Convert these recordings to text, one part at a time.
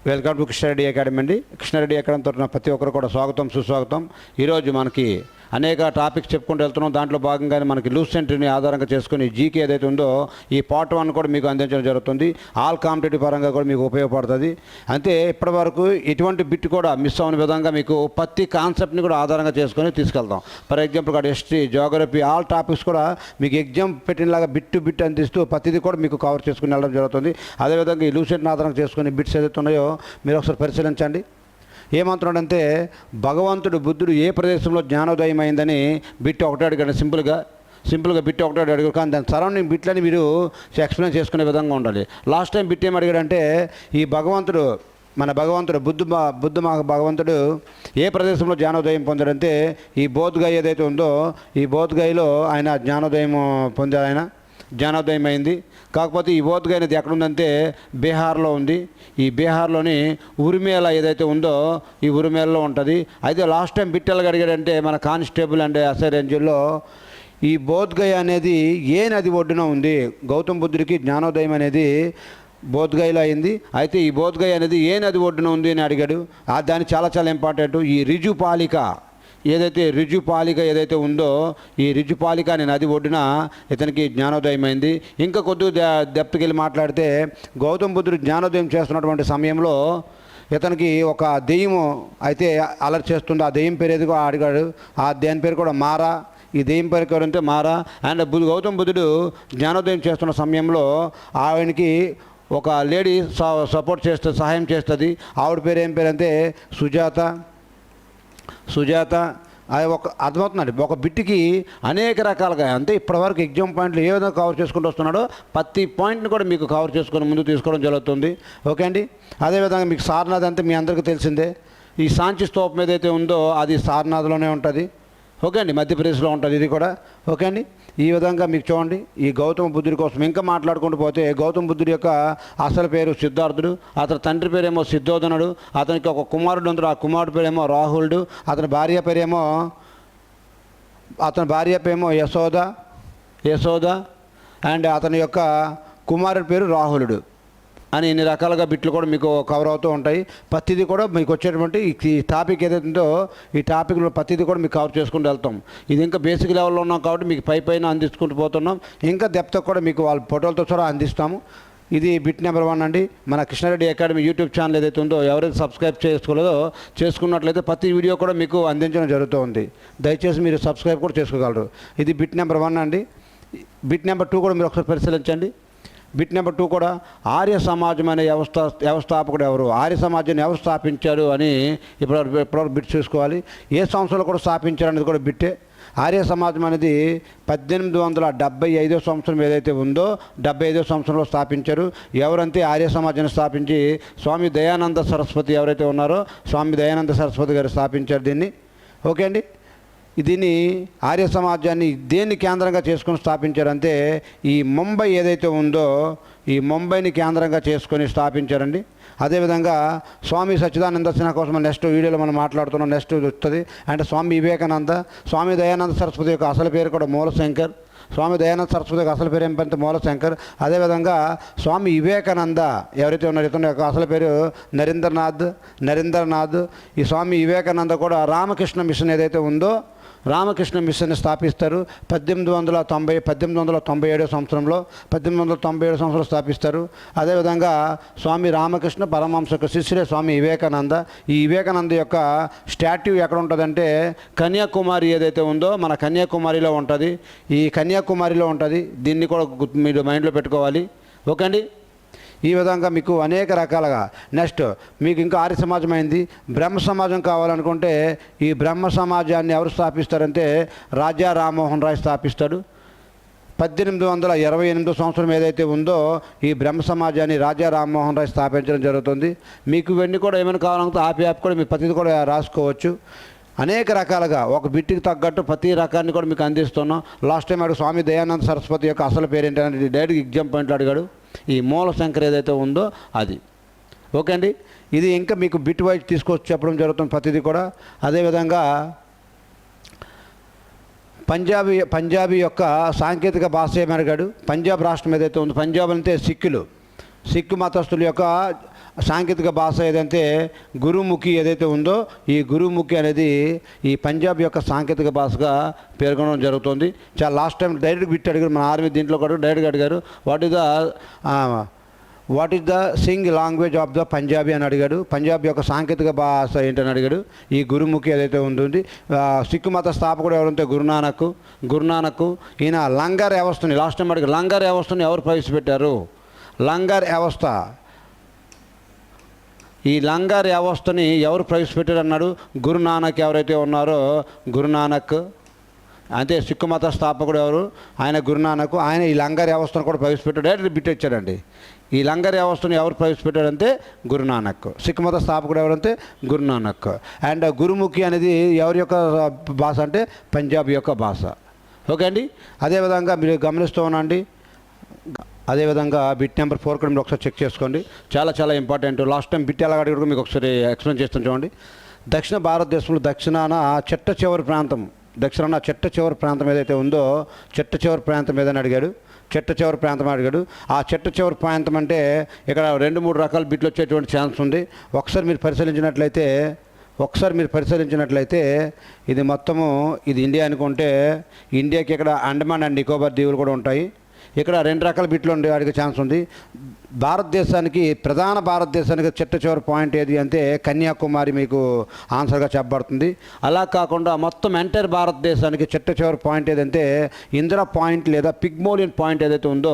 Welcome to Krishna Reddy academy అండి. Krishna Reddy academy తరఫున ప్రతి ఒక్కరు కూడా స్వాగతం సుస్వాగతం. ఈరోజు మనకి అనేక టాపిక్స్ చెప్పుకుంటూ వెళ్తున్నాం. దాంట్లో భాగంగానే మనకి లూసెంట్ని ఆధారంగా చేసుకుని జీకే ఏదైతే ఉందో ఈ పార్ట్ 1 కూడా మీకు అందించడం జరుగుతుంది. ఆల్ కాంపిటేటివ్ పరంగా కూడా మీకు ఉపయోగపడుతుంది. అంతే ఇప్పటివరకు ఎటువంటి బిట్ కూడా మిస్ అవ్వని విధంగా మీకు ప్రతి కాన్సెప్ట్ని కూడా ఆధారంగా చేసుకొని తీసుకెళ్తాం. ఫర్ ఎగ్జాంపుల్ కూడా హిస్టరీ, జియోగ్రఫీ, ఆల్ టాపిక్స్ కూడా మీకు ఎగ్జామ్ పెట్టినలాగా బిట్ అందిస్తూ ప్రతిదీ కూడా మీకు కవర్ చేసుకుని వెళ్ళడం జరుగుతుంది. అదేవిధంగా ఈ లూసెంట్ని ఆధారంగా చేసుకుని బిట్స్ ఏదైతే ఉన్నాయో మీరు ఒకసారి పరిశీలించండి. ఏమంటున్నాడంటే భగవంతుడు బుద్ధుడు ఏ ప్రదేశంలో జ్ఞానోదయం అయిందని బిట్ ఒకటే అడిగాడు. సింపుల్గా బిట్ ఒకటే అడిగాడు. కానీ దాని సరౌండింగ్ బిట్లని మీరు ఎక్స్ప్లెయిన్ చేసుకునే విధంగా ఉండాలి. లాస్ట్ టైం బిట్ ఏం అడిగాడంటే ఈ భగవంతుడు బుద్ధ భగవంతుడు ఏ ప్రదేశంలో జ్ఞానోదయం పొందాడంటే ఈ బోధ్గయ ఏదైతే ఉందో ఈ బోధ్గయలో ఆయన జ్ఞానోదయం పొందాడు. ఆయన జ్ఞానోదయం అయింది. కాకపోతే ఈ బోధ్గయ అనేది ఎక్కడుందంటే బీహార్లో ఉంది. ఈ బీహార్లోని ఉరిమేల ఏదైతే ఉందో ఈ ఉరిమేలలో ఉంటుంది. అయితే లాస్ట్ టైం బిట్టెలుగా అడిగాడంటే మన కానిస్టేబుల్ అండ్ ఎస్ఐ రేంజ్లో ఈ బోధ్గయ అనేది ఏ నది ఒడ్డున ఉంది. గౌతమ బుద్ధుడికి జ్ఞానోదయం అనేది బోధ్గయలో అయింది. అయితే ఈ బోధ్గయ అనేది ఏ నది ఒడ్డున ఉంది అని అడిగాడు. దాని చాలా ఇంపార్టెంట్. ఈ రిజుపాలిక ఏదైతే ఉందో ఈ రిజుపాలిక అనే నది ఒడ్డున ఇతనికి జ్ఞానోదయం అయింది. ఇంకా కొద్దిగా డెప్త్కి వెళ్ళి మాట్లాడితే గౌతమ బుద్ధుడు జ్ఞానోదయం చేస్తున్నటువంటి సమయంలో ఇతనికి ఒక దెయ్యం అయితే అలర్ట్ చేస్తుంది. ఆ దెయ్యం పేరు ఏదిగో అడిగాడు. దాని పేరు కూడా మారా. ఈ దెయ్యం పేరు ఎవరంటే మారా. అండ్ గౌతమ బుద్ధుడు జ్ఞానోదయం చేస్తున్న సమయంలో ఆయనకి ఒక లేడీ సహాయం చేస్తుంది. ఆవిడ పేరు ఏం పేరు అంటే సుజాత. అది ఒక అర్థమవుతుందండి. ఒక బిట్కి అనేక రకాలుగా అంటే ఇప్పటివరకు ఎగ్జామ్ పాయింట్లు ఏ విధంగా కవర్ చేసుకుంటూ వస్తున్నాడో ప్రతి పాయింట్ని కూడా మీకు కవర్ చేసుకొని ముందుకు తీసుకోవడం జరుగుతుంది. ఓకే అండి. అదేవిధంగా మీకు సారనాథ్ అంటే మీ అందరికీ తెలిసిందే. ఈ సాంచి స్తూపం ఏదైతే ఉందో అది సారనాథ్లోనే ఉంటుంది. ఓకే అండి. మధ్యప్రదేశ్లో ఉంటుంది ఇది కూడా. ఓకే అండి. ఈ విధంగా మీకు చూడండి ఈ గౌతమ బుద్ధుడి కోసం ఇంకా మాట్లాడుకుంటూ పోతే గౌతమ బుద్ధుడి యొక్క అసలు పేరు సిద్ధార్థుడు. అతని తండ్రి పేరేమో సిద్ధోధనుడు. అతనికి ఒక కుమారుడు ఉంటాడు. ఆ కుమారుడు పేరేమో రాహులుడు. అతని భార్య పేరేమో యశోద అండ్ అతని యొక్క కుమారుడి పేరు రాహులుడు అని ఇన్ని రకాలుగా బిట్లు కూడా మీకు కవర్ అవుతూ ఉంటాయి. ప్రతిదీ కూడా మీకు వచ్చేటువంటి ఈ టాపిక్ ఏదైతే ఉందో ఈ టాపిక్లో ప్రతిదీ కూడా మీకు కవర్ చేసుకుంటూ వెళ్తాం. ఇది ఇంకా బేసిక్ లెవెల్లో ఉన్నాం కాబట్టి మీకు పైన అందించుకుంటూ పోతున్నాం. ఇంకా డెప్త్ కూడా మీకు వాళ్ళ ఫోటోలతో కూడా అందిస్తాము. ఇది బిట్ నెంబర్ 1 అండి. మన కృష్ణారెడ్డి అకాడమీ యూట్యూబ్ ఛానల్ ఏదైతే ఉందో ఎవరైతే సబ్స్క్రైబ్ చేసుకోలేదో చేసుకున్నట్లయితే ప్రతి వీడియో కూడా మీకు అందించడం జరుగుతుంది. దయచేసి మీరు సబ్స్క్రైబ్ కూడా చేసుకోగలరు. ఇది బిట్ నెంబర్ 1 అండి. బిట్ నెంబర్ 2 కూడా మీరు ఒకసారి పరిశీలించండి. బిట్ నెంబర్ 2 కూడా ఆర్య సమాజం అనే వ్యవస్థాపకుడు ఎవరు, ఆర్య సమాజాన్ని ఎవరు స్థాపించారు అని ఇప్పుడు బిట్ చూసుకోవాలి. ఏ సంవత్సరంలో కూడా స్థాపించారు అనేది కూడా బిట్టే. ఆర్య సమాజం అనేది 1875 సంవత్సరం ఏదైతే ఉందో 75 సంవత్సరంలో స్థాపించారు. ఎవరంటే ఆర్య సమాజాన్ని స్థాపించి స్వామి దయానంద సరస్వతి ఎవరైతే ఉన్నారో స్వామి దయానంద సరస్వతి గారు స్థాపించారు దీన్ని. ఓకే అండి. దీన్ని ఆర్య సమాజాన్ని దేన్ని కేంద్రంగా చేసుకొని స్థాపించారంటే ఈ ముంబై ఏదైతే ఉందో ఈ ముంబైని కేంద్రంగా చేసుకొని స్థాపించారండి. అదేవిధంగా స్వామి సచ్చిదానంద సిన్హా కోసం నెక్స్ట్ వీడియోలో మనం మాట్లాడుతున్నాం. నెక్స్ట్ వస్తుంది అంటే స్వామి వివేకానంద. స్వామి దయానంద సరస్వతి యొక్క అసలు పేరు కూడా మూలశంకర్. స్వామి దయానంద సరస్వతి యొక్క అసలు పేరు ఏంటంటే మూలశంకర్. అదేవిధంగా స్వామి వివేకానంద ఎవరైతే ఉన్నారో ఇతని యొక్క అసలు పేరు నరేంద్రనాథ్. ఈ స్వామి వివేకానంద కూడా రామకృష్ణ మిషన్ ఏదైతే ఉందో రామకృష్ణ మిషన్ని స్థాపిస్తారు 1897 సంవత్సరంలో స్థాపిస్తారు. అదేవిధంగా స్వామి రామకృష్ణ పరమహంస యొక్క శిష్యుడే స్వామి వివేకానంద. ఈ వివేకానంద యొక్క స్టాట్యూ ఎక్కడ ఉంటుందంటే కన్యాకుమారి ఏదైతే ఉందో మన కన్యాకుమారిలో ఉంటుంది. ఈ కన్యాకుమారిలో ఉంటుంది. దీన్ని కూడా మీరు మైండ్లో పెట్టుకోవాలి. ఓకే అండి. ఈ విధంగా మీకు అనేక రకాలుగా నెక్స్ట్ మీకు ఇంకా ఆర్య సమాజం అయింది. బ్రహ్మ సమాజం కావాలనుకుంటే ఈ బ్రహ్మ సమాజాన్ని ఎవరు స్థాపిస్తారంటే రాజా రామ్మోహన్ రాయ్ స్థాపిస్తాడు. 1828 సంవత్సరం ఏదైతే ఉందో ఈ బ్రహ్మ సమాజాన్ని రాజా రామ్మోహన్ రాయ్ స్థాపించడం జరుగుతుంది. మీకు ఇవన్నీ కూడా ఏమైనా కావాలంటే యాప్ కూడా మీ ప్రతిదీ కూడా రాసుకోవచ్చు. అనేక రకాలుగా ఒక బిట్టికి తగ్గట్టు ప్రతి రకాన్ని కూడా మీకు అందిస్తున్నాం. లాస్ట్ టైం అడిగి స్వామి దయానంద సరస్వతి యొక్క అసలు పేరు ఏంటంటే డైరెక్ట్ ఎగ్జామ్ పాయింట్లు అడిగాడు. ఈ మూలశంకర్ ఏదైతే ఉందో అది. ఓకే అండి. ఇది ఇంకా మీకు బిట్ వైజ్ తీసుకొచ్చి చెప్పడం జరుగుతుంది ప్రతిదీ కూడా. అదేవిధంగా పంజాబీ యొక్క సాంకేతిక భాష ఏమడిగాడు. పంజాబ్ రాష్ట్రం ఏదైతే ఉందో పంజాబ్ అంటే సిక్కు మతస్థుల యొక్క సాంకేతిక భాష ఏదంటే గురుముఖి ఏదైతే ఉందో ఈ గురుముఖి అనేది ఈ పంజాబ్ యొక్క సాంకేతిక భాషగా పేర్కొనడం జరుగుతుంది. చాలా లాస్ట్ టైం డైరెక్ట్గా బిట్ అడిగారు మన ఆర్మీ దీంట్లో కూడా డైరెక్ట్గా అడిగారు what is the Singh language of the Punjabi అని అడిగాడు. పంజాబ్ యొక్క సాంకేతిక భాష ఏంటని అడిగాడు. ఈ గురుముఖి ఏదైతే ఉంటుంది. సిక్కు మత స్థాపకుడు ఎవరంటే గురునానక్ ఈయన లంగర్ వ్యవస్థని లాస్ట్ టైం అడిగారు. లంగర్ వ్యవస్థని ఎవరు ప్రవేశపెట్టారు? లంగర్ వ్యవస్థ ఈ లంగర్ వ్యవస్థని ఎవరు ప్రవేశపెట్టారు అన్నాడు. గురునానక్ ఎవరైతే ఉన్నారో గురునానక్ అంటే సిక్కు మత స్థాపకుడు ఎవరు? ఆయన గురునానక్. ఆయన ఈ లంగర్ వ్యవస్థను కూడా ప్రవేశపెట్టాడు. డైరెక్ట్ బిట్ ఇచ్చాడండి. ఈ లంగర్ వ్యవస్థను ఎవరు ప్రవేశపెట్టాడంటే గురునానక్. సిక్కు మత స్థాపకుడు ఎవరంటే గురునానక్. అండ్ గురుముఖి అనేది ఎవరి యొక్క భాష అంటే పంజాబ్ యొక్క భాష. ఓకే అండి. అదేవిధంగా మీరు గమనిస్తూ ఉండండి. అదేవిధంగా బిట్ నెంబర్ 4 కూడా మీరు ఒకసారి చెక్ చేసుకోండి. చాలా చాలా ఇంపార్టెంట్. లాస్ట్ టైం బిట్ ఎలా అడిగి కూడా మీకు ఒకసారి ఎక్స్ప్లెయిన్ చేస్తాను చూడండి. దక్షిణ భారతదేశంలో దక్షిణాన చిట్ట చివరి ప్రాంతం ఏదైతే ఉందో చిట్ట చివరి ప్రాంతం ఏదని అడిగాడు. చిట్ట చివరి ప్రాంతం అడిగాడు. ఆ చిట్ట చివరి ప్రాంతం అంటే ఇక్కడ 2-3 రకాల బిట్లు వచ్చేటువంటి ఛాన్స్ ఉంది. ఒకసారి మీరు పరిశీలించినట్లయితే ఇది మొత్తము ఇది ఇండియా అనుకుంటే ఇండియాకి ఇక్కడ అండమాన్ అండ్ నికోబార్ దీవులు కూడా ఉంటాయి. ఇక్కడ 2 రకాల బిట్లు అడిగే ఛాన్స్ ఉంది. ప్రధాన భారతదేశానికి చిట్ట చివరి పాయింట్ ఏది అంటే కన్యాకుమారి మీకు ఆన్సర్గా చెప్పబడుతుంది. అలా కాకుండా మొత్తం ఎంటైర్ భారతదేశానికి చిట్ట చివరి పాయింట్ ఏదంటే ఇందిరా పాయింట్ లేదా పిగ్మోలియన్ పాయింట్ ఏదైతే ఉందో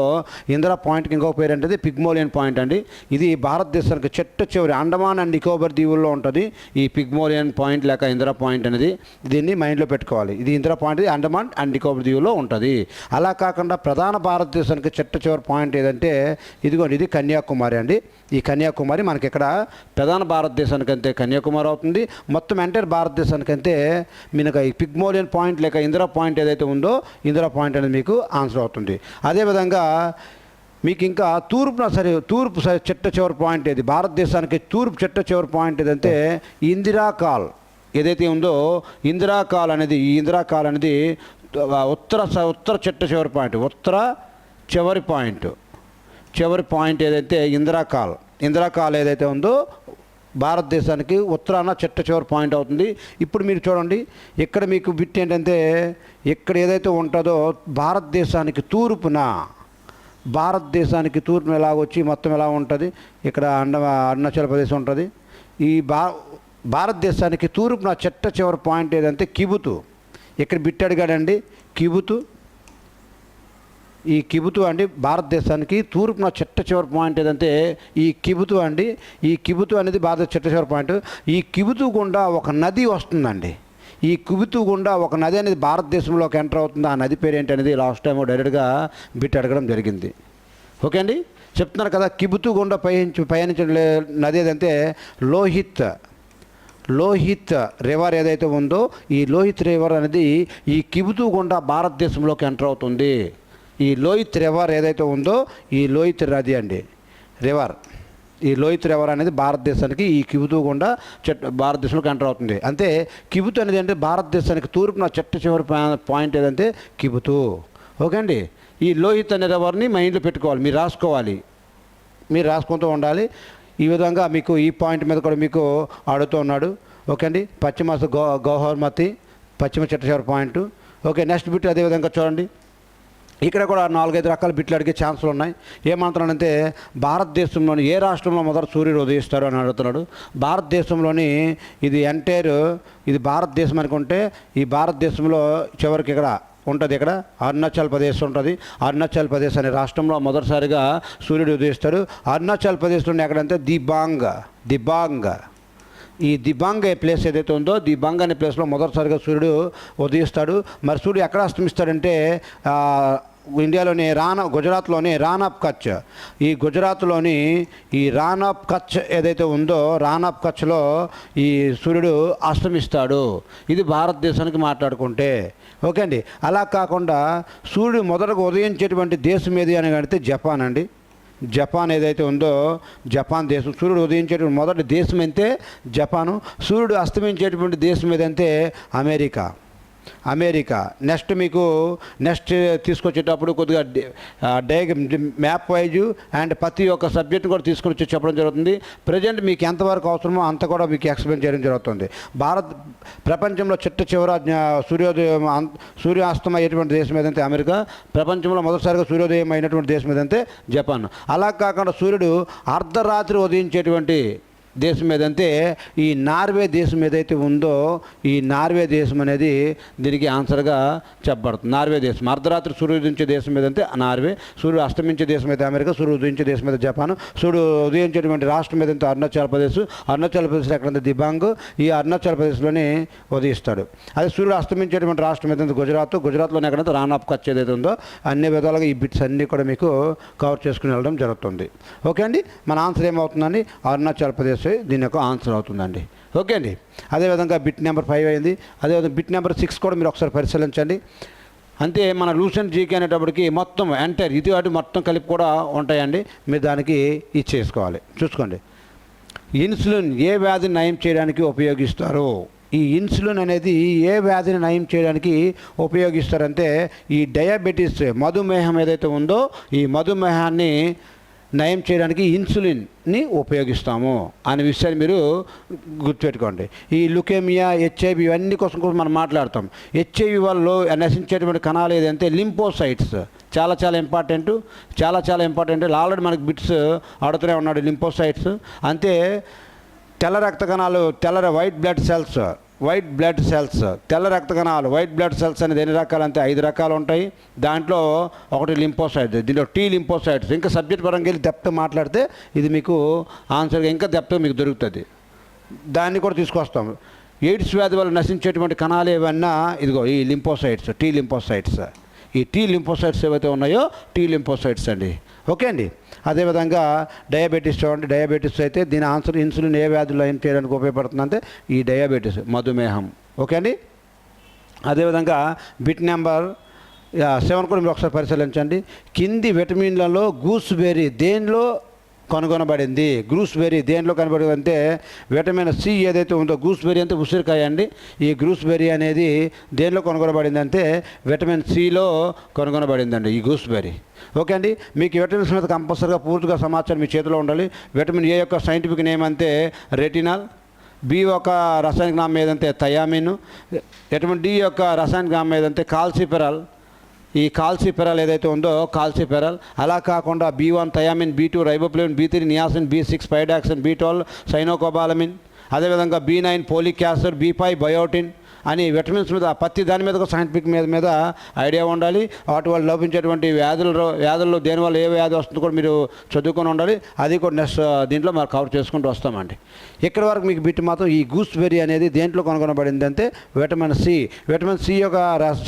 ఇందిరా పాయింట్కి ఇంకొక పేరు అంటే పిగ్మోలియన్ పాయింట్ అండి. ఇది భారతదేశానికి చిట్ట చివరి అండమాన్ అండ్ నికోబార్ దీవుల్లో ఉంటుంది ఈ పిగ్మోలియన్ పాయింట్ లేక ఇందిరా పాయింట్ అనేది. దీన్ని మైండ్లో పెట్టుకోవాలి. ఇది ఇందిరా పాయింట్ అండమాన్ అండ్ నికోబార్ దీవుల్లో ఉంటుంది. అలా కాకుండా ప్రధాన భారతదేశానికి చిట్ట చివరి పాయింట్ ఏదంటే ఇది కన్యాకుమారి అండి. ఈ కన్యాకుమారి మనకి ఇక్కడ ప్రధాన భారతదేశానికంటే కన్యాకుమారి అవుతుంది. మొత్తం ఎంటైర్ భారతదేశానికంటే మీకు ఈ పిగ్మోలియన్ పాయింట్ లేక ఇందిరా పాయింట్ ఏదైతే ఉందో ఇందిరా పాయింట్ అనేది మీకు ఆన్సర్ అవుతుంది. అదేవిధంగా మీకు ఇంకా తూర్పు చిట్ట చివరి పాయింట్ ఏది భారతదేశానికి తూర్పు చిట్ట చివరి పాయింట్ ఏదంటే ఇందిరా కాల్ ఏదైతే ఉందో ఇందిరా కాల్ అనేది ఉత్తర చిట్ట చివరి పాయింట్ ఏదైతే ఇందిరా కాల్ ఏదైతే ఉందో భారతదేశానికి ఉత్తరాన చిట్ట చివరి పాయింట్ అవుతుంది. ఇప్పుడు మీరు చూడండి ఇక్కడ మీకు బిట్ ఏంటంటే ఇక్కడ ఏదైతే ఉంటుందో భారతదేశానికి తూర్పున ఎలాగొచ్చి మొత్తం ఎలా ఉంటుంది ఇక్కడ అరుణాచల్ ప్రదేశ్ ఉంటుంది. ఈ భారతదేశానికి తూర్పున చిట్ట చివరి పాయింట్ ఏదంటే కిబుతు. ఇక్కడ బిట్ అడిగాడండి కిబుతు. ఈ కిబుతు అండి భారతదేశానికి తూర్పున చిట్ట చివరి పాయింట్ ఏదంటే ఈ కిబుతు అండి. ఈ కిబుతు అనేది భారత చిట్ట చివరి పాయింట్. ఈ కిబుతు గుండా ఒక నది వస్తుందండి. ఈ కిబుతు గుండా ఒక నది అనేది భారతదేశంలోకి ఎంటర్ అవుతుంది. ఆ నది పేరు ఏంటనేది లాస్ట్ టైం డైరెక్ట్గా బిట్ అడగడం జరిగింది. ఓకే అండి. చెప్తున్నారు కదా కిబుతు గుండా పయనించే నది ఏదంటే లోహిత్ రివర్ ఏదైతే ఉందో ఈ లోహిత్ రివర్ అనేది ఈ కిబుతు గుండా భారతదేశంలోకి ఎంటర్ అవుతుంది. ఈ లోహిత్ రివర్ ఏదైతే ఉందో ఈ లోహిత్ నది అండి ఈ లోహిత్ రివర్ అనేది భారతదేశానికి ఈ కిబుతు గుండా భారతదేశంలోకి ఎంటర్ అవుతుంది. అంటే కిబుతు అనేది అంటే భారతదేశానికి తూర్పున చిట్ట చివరి పాయింట్ ఏదంటే కిబుతు. ఓకే అండి. ఈ లోహిత్ అనే రివర్ని మైండ్లో పెట్టుకోవాలి. మీరు రాసుకుంటూ ఉండాలి. ఈ విధంగా మీకు ఈ పాయింట్ మీద కూడా మీకు అడుగుతూ ఉన్నాడు. ఓకే అండి. పశ్చిమ గౌహర్మతి పశ్చిమ చిట్ట చివరి పాయింట్. ఓకే. నెక్స్ట్ బిట్ అదేవిధంగా చూడండి. ఇక్కడ కూడా 4-5 రకాల బిట్లు అడిగే ఛాన్సులు ఉన్నాయి. ఏమంటున్నాడంటే భారతదేశంలోని ఏ రాష్ట్రంలో మొదట సూర్యుడు ఉదయిస్తారు అని అడుగుతున్నాడు. భారతదేశంలోని ఇది భారతదేశం అనుకుంటే ఈ భారతదేశంలో చివరికి ఇక్కడ ఉంటుంది. ఇక్కడ అరుణాచల్ ప్రదేశ్ ఉంటుంది. అరుణాచల్ ప్రదేశ్ అనే రాష్ట్రంలో మొదటిసారిగా సూర్యుడు ఉదయిస్తాడు. అరుణాచల్ ప్రదేశ్లోని ఎక్కడంటే దిబాంగ్ ఈ దిబాంగ్ ప్లేస్ ఏదైతే ఉందో దిబాంగ్ అనే ప్లేస్లో మొదటిసారిగా సూర్యుడు ఉదయిస్తాడు. మరి సూర్యుడు ఎక్కడ అస్తమిస్తాడంటే ఇండియాలోని గుజరాత్లోని రాన్ ఆఫ్ కచ్. ఈ గుజరాత్లోని ఈ రాన్ ఆఫ్ కచ్ ఏదైతే ఉందో రాన్ ఆఫ్ కచ్లో ఈ సూర్యుడు అస్తమిస్తాడు. ఇది భారతదేశానికి మాట్లాడుకుంటే. ఓకే అండి. అలా కాకుండా సూర్యుడు మొదటగా ఉదయించేటువంటి దేశం ఏది అని అడిగితే జపాన్ అండి. జపాన్ ఏదైతే ఉందో జపాన్ దేశం సూర్యుడు ఉదయించేటువంటి మొదటి దేశం అయితే జపాను. సూర్యుడు అస్తమించేటువంటి దేశం ఏదంటే అమెరికా. అమెరికా. నెక్స్ట్ తీసుకొచ్చేటప్పుడు కొద్దిగా మ్యాప్ వైజ్ అండ్ ప్రతి ఒక్క సబ్జెక్ట్ కూడా తీసుకొని వచ్చి చెప్పడం జరుగుతుంది. ప్రజెంట్ మీకు ఎంతవరకు అవసరమో అంత కూడా మీకు ఎక్స్ప్లెయిన్ చేయడం జరుగుతుంది. ప్రపంచంలో చివర సూర్యాస్తమయం అయ్యేటువంటి దేశం ఏదంటే అమెరికా, ప్రపంచంలో మొదటిసారిగా సూర్యోదయం అయినటువంటి దేశం ఏదంటే జపాన్. అలా కాకుండా సూర్యుడు అర్ధరాత్రి ఉదయించేటువంటి దేశం ఏదంటే ఈ నార్వే దేశం ఏదైతే ఉందో ఈ నార్వే దేశం అనేది దీనికి ఆన్సర్గా చెప్పబడుతుంది. నార్వే దేశం అర్ధరాత్రి సూర్యుడు ఉదయించే దేశం ఏదంటే నార్వే, సూర్యుడు అస్తమించే దేశం అయితే అమెరికా, సూర్యుడు ఉదయించే దేశం అయితే జపాన్, సూర్యుడు ఉదయించేటువంటి రాష్ట్రం ఏదంటే అరుణాచల్ ప్రదేశ్ ఎక్కడంటే దిబాంగ్, ఈ అరుణాచల్ ప్రదేశ్లోనే ఉదయిస్తాడు. అదే సూర్యుడు అస్తమించేటువంటి రాష్ట్రం ఏదంటే గుజరాత్లోనే ఎక్కడంటే రాన్ ఆఫ్ కచ్ ఏదైతే ఉందో అన్ని విధాలుగా ఈ బిట్స్ అన్నీ కూడా మీకు కవర్ చేసుకుని వెళ్ళడం జరుగుతుంది. ఓకే అండి, మన ఆన్సర్ ఏమవుతుందండి? అరుణాచల్ ప్రదేశ్ దీని యొక్క ఆన్సర్ అవుతుందండి. ఓకే అండి, అదేవిధంగా బిట్ నెంబర్ 5 అయింది. అదేవిధంగా బిట్ నెంబర్ 6 కూడా మీరు ఒకసారి పరిశీలించండి. అంతే మన లూసెంట్ జీకే అనేటప్పటికి మొత్తం ఎంటైర్ ఇది వాటి మొత్తం కలిపి కూడా ఉంటాయండి. మీరు దానికి ఇచ్చేసుకోవాలి. చూసుకోండి, ఇన్సులిన్ ఏ వ్యాధిని నయం చేయడానికి ఉపయోగిస్తారు? ఈ ఇన్సులిన్ అనేది ఏ వ్యాధిని నయం చేయడానికి ఉపయోగిస్తారంటే ఈ డయాబెటీస్ మధుమేహం ఏదైతే ఉందో ఈ మధుమేహాన్ని నయం చేయడానికి ఇన్సులిన్ని ఉపయోగిస్తాము అనే విషయాన్ని మీరు గుర్తుపెట్టుకోండి. ఈ లుకేమియా, హెచ్ఐవి ఇవన్నీ కోసం మనం మాట్లాడతాం. హెచ్ఐవి వల్ల నశించేటువంటి కణాలు ఏదంటే లింపోసైట్స్ చాలా ఇంపార్టెంట్. ఆల్రెడీ మనకి బిట్స్ ఆడుతూనే ఉన్నాడు లింపోసైట్స్. అంతే తెల్ల రక్త కణాలు, వైట్ బ్లడ్ సెల్స్ తెల్ల రక్త కణాలు వైట్ బ్లడ్ సెల్స్ అనేది ఎన్ని రకాలంటే 5 రకాలు ఉంటాయి. దాంట్లో ఒకటి లింపోసైట్స్, దీంట్లో టీ లింపోసైట్స్. ఇంకా సబ్జెక్ట్ పరంగా వెళ్ళి డెప్త్ మాట్లాడితే ఇది మీకు ఆన్సర్గా ఇంకా డెప్త్ మీకు దొరుకుతుంది. దాన్ని కూడా తీసుకొస్తాం. ఎయిడ్స్ వ్యాధి వల్ల నశించేటువంటి కణాలు ఏమన్నా ఇదిగో ఈ లింపోసైట్స్, టీ లింపోసైట్స్. ఈ టీ లింపోసైట్స్ ఏవైతే ఉన్నాయో టీ లింపోసైట్స్ అండి. ఓకే అండి, అదేవిధంగా డయాబెటీస్ చూడండి. డయాబెటీస్ అయితే దీని ఆన్సర్ ఇన్సులిన్ ఏ వ్యాధులు ఏం చేయడానికి ఉపయోగపడుతుందంటే ఈ డయాబెటీస్ మధుమేహం. ఓకే అండి, అదేవిధంగా బిట్ నెంబర్ 7 కూడా మీరు ఒకసారి పరిశీలించండి. కింది విటమిన్లలో గూస్బెర్రీ దేనిలో కనుగొనబడింది? దేనిలో కనబడింది అంటే విటమిన్ సి ఏదైతే ఉందో, గూస్బెర్రీ అంటే ఉసిరికాయ అండి. ఈ గూస్బెర్రీ అనేది దేనిలో కనుగొనబడింది అంటే విటమిన్ సిలో కనుగొనబడిందండి ఈ గూస్బెర్రీ. ఓకే అండి, మీకు విటమిన్స్ మీద కంపల్సరీగా పూర్తిగా సమాచారం మీ చేతిలో ఉండాలి. విటమిన్ ఏ యొక్క సైంటిఫిక్ నేమ్ అంటే రెటినాల్, బి యొక్క రసాయనిక నామం ఏదంటే థయామిన్, విటమిన్ డి యొక్క రసాయనిక నామం ఏదంటే కాల్సిఫెరాల్. ఈ కాల్సిఫెరాల్ ఏదైతే ఉందో కాల్సిఫెరాల్. అలా కాకుండా B1 thiamine, B2 riboflavin, B3 niacin, B6 పైడాక్సిన్, B12 cyanocobalamin, అదేవిధంగా B9 folic acid, B5 biotin అని విటమిన్స్ మీద ప్రతి దాని మీద సైంటిఫిక్ మీద ఐడియా ఉండాలి. వాటి వల్ల లోపించేటువంటి వ్యాధుల్లో దేనివల్ల ఏ వ్యాధి వస్తుందో కూడా మీరు చదువుకొని ఉండాలి. అది కూడా నెక్స్ట్ దీంట్లో మనం కవర్ చేసుకుంటూ వస్తామండి. ఇక్కడ వరకు మీకు బిట్ మాత్రం ఈ గూస్బెర్రీ అనేది దేంట్లో కనుగొనబడింది అంటే విటమిన్ సి యొక్క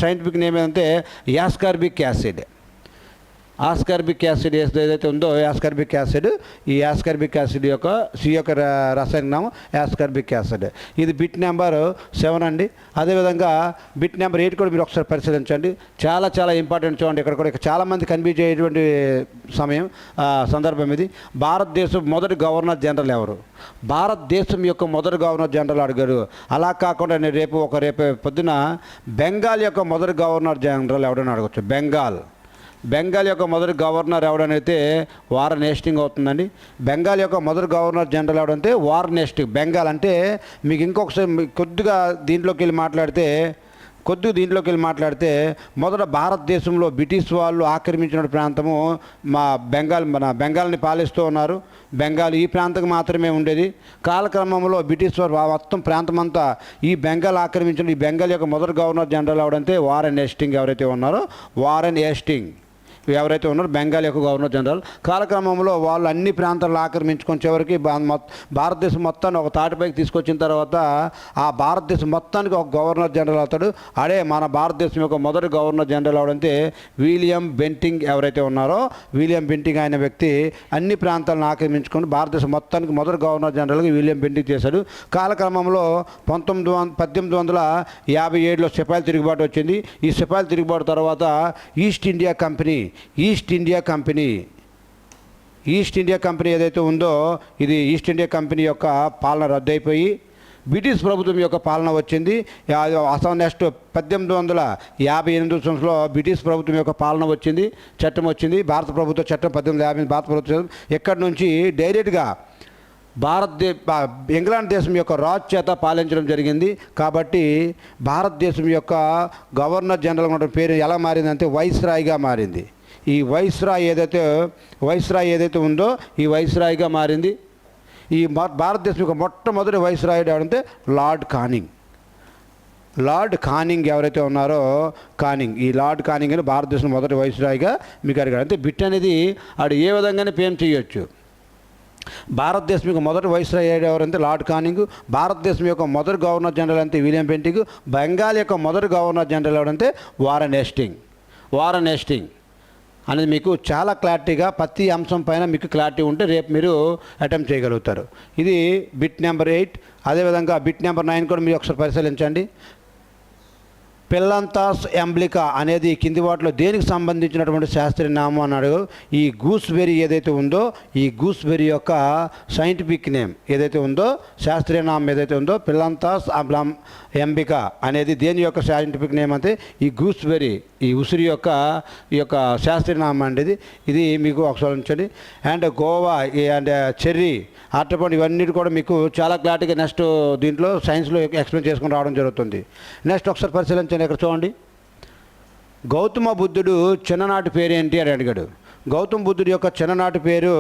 సైంటిఫిక్ నేమ్ ఏంటంటే యాస్కార్బిక్ యాసిడ్. ఆస్కార్బిక్ యాసిడ్ ఏదైతే ఉందో యాస్కార్బిక్ యాసిడ్, ఈ యాస్కార్బిక్ యాసిడ్ యొక్క సి యొక్క రసాయనిక నామం యాస్కార్బిక్ యాసిడ్. ఇది బిట్ నెంబర్ 7 అండి. అదేవిధంగా బిట్ నెంబర్ 8 కూడా మీరు ఒకసారి పరిశీలించండి. చాలా ఇంపార్టెంట్ చూడండి. ఇక్కడ కూడా చాలామంది కన్ఫ్యూజ్ అయ్యేటువంటి సందర్భం ఇది. భారతదేశం మొదటి గవర్నర్ జనరల్ ఎవరు? భారతదేశం యొక్క మొదటి గవర్నర్ జనరల్ అడిగారు. అలా కాకుండా నేను రేపు పొద్దున బెంగాల్ యొక్క మొదటి గవర్నర్ జనరల్ ఎవడని అడగచ్చు. బెంగాల్ యొక్క మొదటి గవర్నర్ ఎవడనైతే వారన్ హేస్టింగ్ అవుతుందండి. బెంగాల్ యొక్క మొదటి గవర్నర్ జనరల్ ఎవడంటే వారన్ హేస్టింగ్. బెంగాల్ అంటే మీకు ఇంకొకసారి కొద్దిగా దీంట్లోకి వెళ్ళి మాట్లాడితే మొదట భారతదేశంలో బ్రిటిష్ వాళ్ళు ఆక్రమించిన ప్రాంతము మన బెంగాల్ని పాలిస్తూ ఉన్నారు. బెంగాల్ ఈ ప్రాంతం మాత్రమే ఉండేది. కాలక్రమంలో బ్రిటిష్ వారు మొత్తం ప్రాంతమంతా ఈ బెంగాల్ ఆక్రమించిన ఈ బెంగాల్ యొక్క మొదటి గవర్నర్ జనరల్ ఎవడంటే వారన్ హేస్టింగ్ ఎవరైతే ఉన్నారో బెంగాల్ యొక్క గవర్నర్ జనరల్. కాలక్రమంలో వాళ్ళు అన్ని ప్రాంతాలను ఆక్రమించుకొని చివరికి భారతదేశం మొత్తాన్ని ఒక తాటిపైకి తీసుకొచ్చిన తర్వాత ఆ భారతదేశం మొత్తానికి ఒక గవర్నర్ జనరల్ అవుతాడు. అదే మన భారతదేశం యొక్క మొదటి గవర్నర్ జనరల్ అవడంటే విలియం బెంటింగ్ ఎవరైతే ఉన్నారో విలియం బెంటింగ్ ఆయన వ్యక్తి అన్ని ప్రాంతాలను ఆక్రమించుకొని భారతదేశం మొత్తానికి మొదటి గవర్నర్ జనరల్గా విలియం బెంటింగ్ చేశాడు. కాలక్రమంలో 1857లో సిపాయిల తిరుగుబాటు వచ్చింది. ఈ సిపాయిల తిరుగుబాటు తర్వాత ఈస్ట్ ఇండియా కంపెనీ ఏదైతే ఉందో ఇది ఈస్ట్ ఇండియా కంపెనీ యొక్క పాలన రద్దయిపోయి బ్రిటిష్ ప్రభుత్వం యొక్క పాలన వచ్చింది. అసలు నెక్స్ట్ 1858 సంవత్సరంలో బ్రిటిష్ ప్రభుత్వం యొక్క పాలన వచ్చింది, చట్టం వచ్చింది. భారత ప్రభుత్వ చట్టం 1850 భారత ప్రభుత్వం ఎక్కడి నుంచి డైరెక్ట్గా ఇంగ్లాండ్ దేశం యొక్క రాజు చేత పాలించడం జరిగింది. కాబట్టి భారతదేశం యొక్క గవర్నర్ జనరల్ ఉన్న పేరు ఎలా మారిందంటే వైస్రాయ్గా మారింది. ఈ వైస్రాయ్ ఏదైతే ఉందో ఈ వైస్రాయ్గా మారింది. ఈ భారతదేశం యొక్క మొట్టమొదటి వైస్రాయ్ ఎవరంటే లార్డ్ కానింగ్ ఎవరైతే ఉన్నారో ఈ లార్డ్ కానింగ్ అని భారతదేశం మొదటి వైస్రాయ్గా మీకు అడిగాడు. అంటే బిట్ అనేది ఆడు ఏ విధంగానే పేం చేయొచ్చు. భారతదేశం యొక్క మొదటి వైస్రాయ్ ఎవరంటే లార్డ్ కానింగ్, భారతదేశం యొక్క మొదటి గవర్నర్ జనరల్ అంటే విలియం బెంటింగ్, బెంగాల్ యొక్క మొదటి గవర్నర్ జనరల్ ఎవరంటే వారన్ హేస్టింగ్ అనేది మీకు చాలా క్లారిటీగా ప్రతి అంశం పైన మీకు క్లారిటీ ఉంటే రేపు మీరు అటెంప్ట్ చేయగలుగుతారు. ఇది బిట్ నెంబర్ 8. అదేవిధంగా బిట్ నెంబర్ 9 కూడా మీరు ఒకసారి పరిశీలించండి. పిల్లంతాస్ ఎంబ్లికా అనేది కింది వాటిలో దేనికి సంబంధించినటువంటి శాస్త్రీయ నామం అన్నాడు. ఈ గూస్బెర్రీ ఏదైతే ఉందో ఈ గూస్బెర్రీ యొక్క సైంటిఫిక్ నేమ్ ఏదైతే ఉందో శాస్త్రీయ నామం ఏదైతే ఉందో పిల్లంతాస్ ఎంబికా అనేది దేని యొక్క సైంటిఫిక్ నేమ్ అంటే ఈ గూస్బెర్రీ ఈ ఉసిరి యొక్క శాస్త్రీయ నామం అనేది ఇది మీకు ఒకసారి ఉంచండి. అండ్ గోవా అండ్ చెర్రీ అరటిపండు ఇవన్నీ కూడా మీకు చాలా క్లారిటీగా నెక్స్ట్ దీంట్లో సైన్స్లో ఎక్స్ప్లెయిన్ చేసుకుని రావడం జరుగుతుంది. నెక్స్ట్ ఒకసారి పరిశీలించండి. ఇక్కడ చూడండి. గౌతమ బుద్ధుడు చిన్ననాటి పేరు ఏంటి అని అడిగాడు. గౌతమ బుద్ధుడి యొక్క చిన్ననాటి పేరు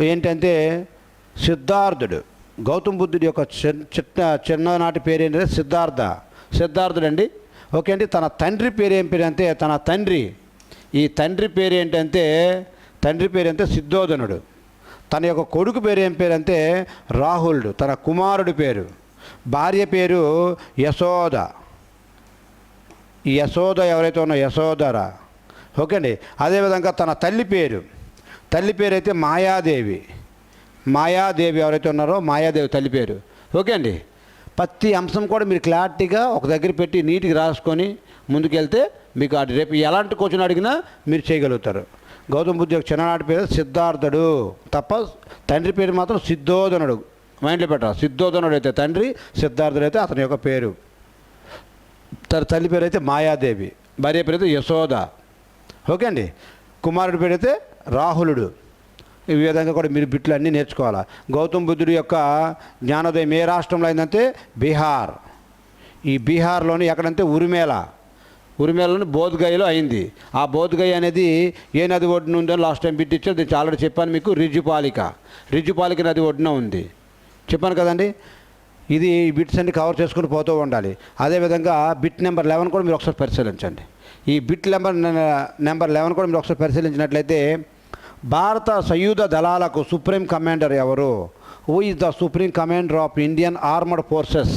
ఏంటంటే సిద్ధార్థుడు. గౌతమ బుద్ధుడి యొక్క చిన్ననాటి పేరు ఏంటంటే సిద్ధార్థుడు అండి. ఓకే అండి. తన తండ్రి పేరు ఏం పేరు అంటే ఈ తండ్రి పేరు ఏంటంటే సిద్ధోధనుడు. తన యొక్క కొడుకు పేరు ఏం పేరు అంటే రాహులుడు. తన కుమారుడి పేరు, భార్య పేరు యశోద. ఈ యశోద ఎవరైతే ఉన్నారో యశోదరా. ఓకే అండి. అదేవిధంగా తన తల్లి పేరు అయితే మాయాదేవి ఎవరైతే ఉన్నారో మాయాదేవి తల్లి పేరు. ఓకే అండి. ప్రతి అంశం కూడా మీరు క్లారిటీగా ఒక దగ్గర పెట్టి నీట్గా రాసుకొని ముందుకెళ్తే మీకు రేపు ఎలాంటి క్వశ్చన్ అడిగినా మీరు చేయగలుగుతారు. గౌతమ బుద్ధ యొక్క చిన్ననాటి పేరు సిద్ధార్థుడు తప్ప తండ్రి పేరు మాత్రం సిద్ధోధనుడు. మైండ్లో పెట్టాలి. సిద్ధోధనుడు అయితే తండ్రి, సిద్ధార్థుడు అయితే అతని యొక్క పేరు. తన తల్లి పేరు అయితే మాయాదేవి, భార్య పేరు అయితే యశోద. ఓకే అండి. కుమారుడి పేరు అయితే రాహులుడు. ఈ విధంగా కూడా మీరు బిట్లు అన్నీ నేర్చుకోవాలి. గౌతమ బుద్ధుడి యొక్క జ్ఞానోదయం ఏ రాష్ట్రంలో అయిందంటే బీహార్. ఈ బీహార్లోని ఎక్కడంటే ఉరిమేలలోని బోధ్గయలో అయింది. ఆ బోధ్గయ అనేది ఏ నది ఒడ్డున ఉందని లాస్ట్ టైం బిట్ ఇచ్చారు. దీనికి ఆల్రెడీ చెప్పాను మీకు. రిజ్జుపాలిక నది ఒడ్డున ఉంది చెప్పాను కదండి. ఇది బిట్స్ అన్ని కవర్ చేసుకుని పోతూ ఉండాలి. అదేవిధంగా బిట్ నెంబర్ 11 కూడా మీరు ఒకసారి పరిశీలించండి. ఈ బిట్ నెంబర్ 11 కూడా మీరు ఒకసారి పరిశీలించినట్లయితే భారత సాయుధ దళాలకు సుప్రీం కమాండర్ ఎవరు? Who is the supreme commander of Indian armed forces?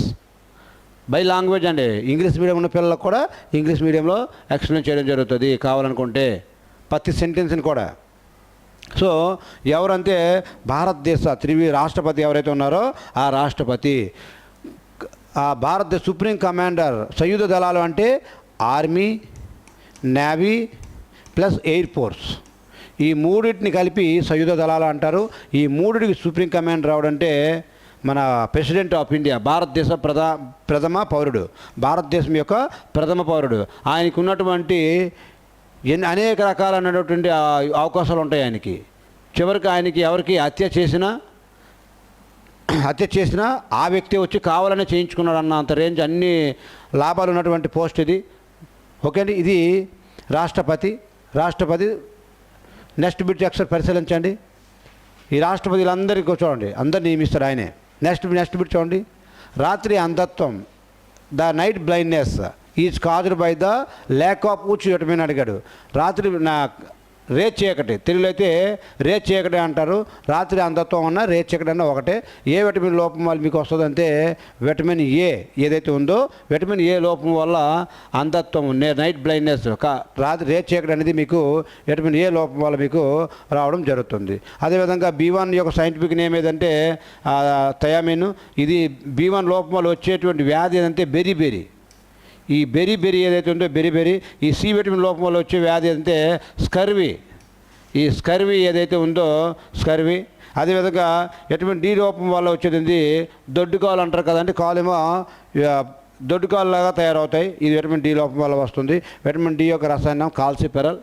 By language అండి. ఇంగ్లీష్ మీడియం ఉన్న పిల్లలకు కూడా ఇంగ్లీష్ మీడియంలో ఎక్స్ప్లెయిన్ చేయడం జరుగుతుంది కావాలనుకుంటే ప్రతి సెంటెన్స్ని కూడా. సో ఎవరంటే భారతదేశ రాష్ట్రపతి ఎవరైతే ఉన్నారో ఆ రాష్ట్రపతి. ఆ భారతదేశ సుప్రీం కమాండర్ సాయుధ దళాలు అంటే army, navy plus air force. ఈ మూడింటిని కలిపి సాయుధ దళాలు అంటారు. ఈ మూడిటికి సుప్రీం కమాండర్ రావడంటే మన ప్రెసిడెంట్ ఆఫ్ ఇండియా, భారతదేశ ప్రథమ పౌరుడు, భారతదేశం యొక్క ప్రథమ పౌరుడు. ఆయనకు ఉన్నటువంటి అనేక రకాలైనటువంటి అవకాశాలు ఉంటాయి ఆయనకి. చివరికి ఆయనకి ఎవరికి హత్య చేసినా ఆ వ్యక్తి వచ్చి కావాలనే చేయించుకున్నాడు అన్న అంత రేంజ్ అన్ని లాభాలు ఉన్నటువంటి పోస్ట్ ఇది. ఓకే అండి. ఇది రాష్ట్రపతి. నెక్స్ట్ బిట్ ఒకసారి పరిశీలించండి. ఈ రాష్ట్రపతులందరికీ చూడండి, అందరు నియమిస్తాడు ఆయనే. నెక్స్ట్ బిట్ చూడండి. రాత్రి అంధత్వం, the night blindness is caused by the lack of which vitamin అడిగాడు. రాత్రి రే చీకటి, తెలుగులో అయితే రే చీకటి అంటారు. రాత్రి అంధత్వం అన్న రే చీకటి అన్న ఒకటే. ఏ విటమిన్ లోపం వల్ల మీకు వస్తుందంటే విటమిన్ ఏ ఏదైతే ఉందో విటమిన్ ఏ లోపం వల్ల అంధత్వం, నైట్ బ్లైండ్నెస్, రాత్రి రే చీకటి అనేది మీకు విటమిన్ ఏ లోపం వల్ల మీకు రావడం జరుగుతుంది. అదేవిధంగా B1 యొక్క సైంటిఫిక్ నేమ్ ఏదంటే థయామిన్. ఇది B1 లోపం వల్ల వచ్చేటువంటి వ్యాధి ఏదంటే బెరీ. ఈ బెరీ ఏదైతే ఉందో బెరీ. ఈ సి విటమిన్ లోపం వల్ల వచ్చే వ్యాధి అంటే స్కర్వీ. ఈ స్కర్వీ ఏదైతే ఉందో స్కర్వీ. అదేవిధంగా విటమిన్ డి లోపం వల్ల వచ్చేది దొడ్డు కాలు అంటారు కదండి, కాలేమో దొడ్డు కాలులాగా తయారవుతాయి. ఇది విటమిన్ డి లోపం వల్ల వస్తుంది. విటమిన్ డి యొక్క రసాయనం కాల్సిఫెరల్.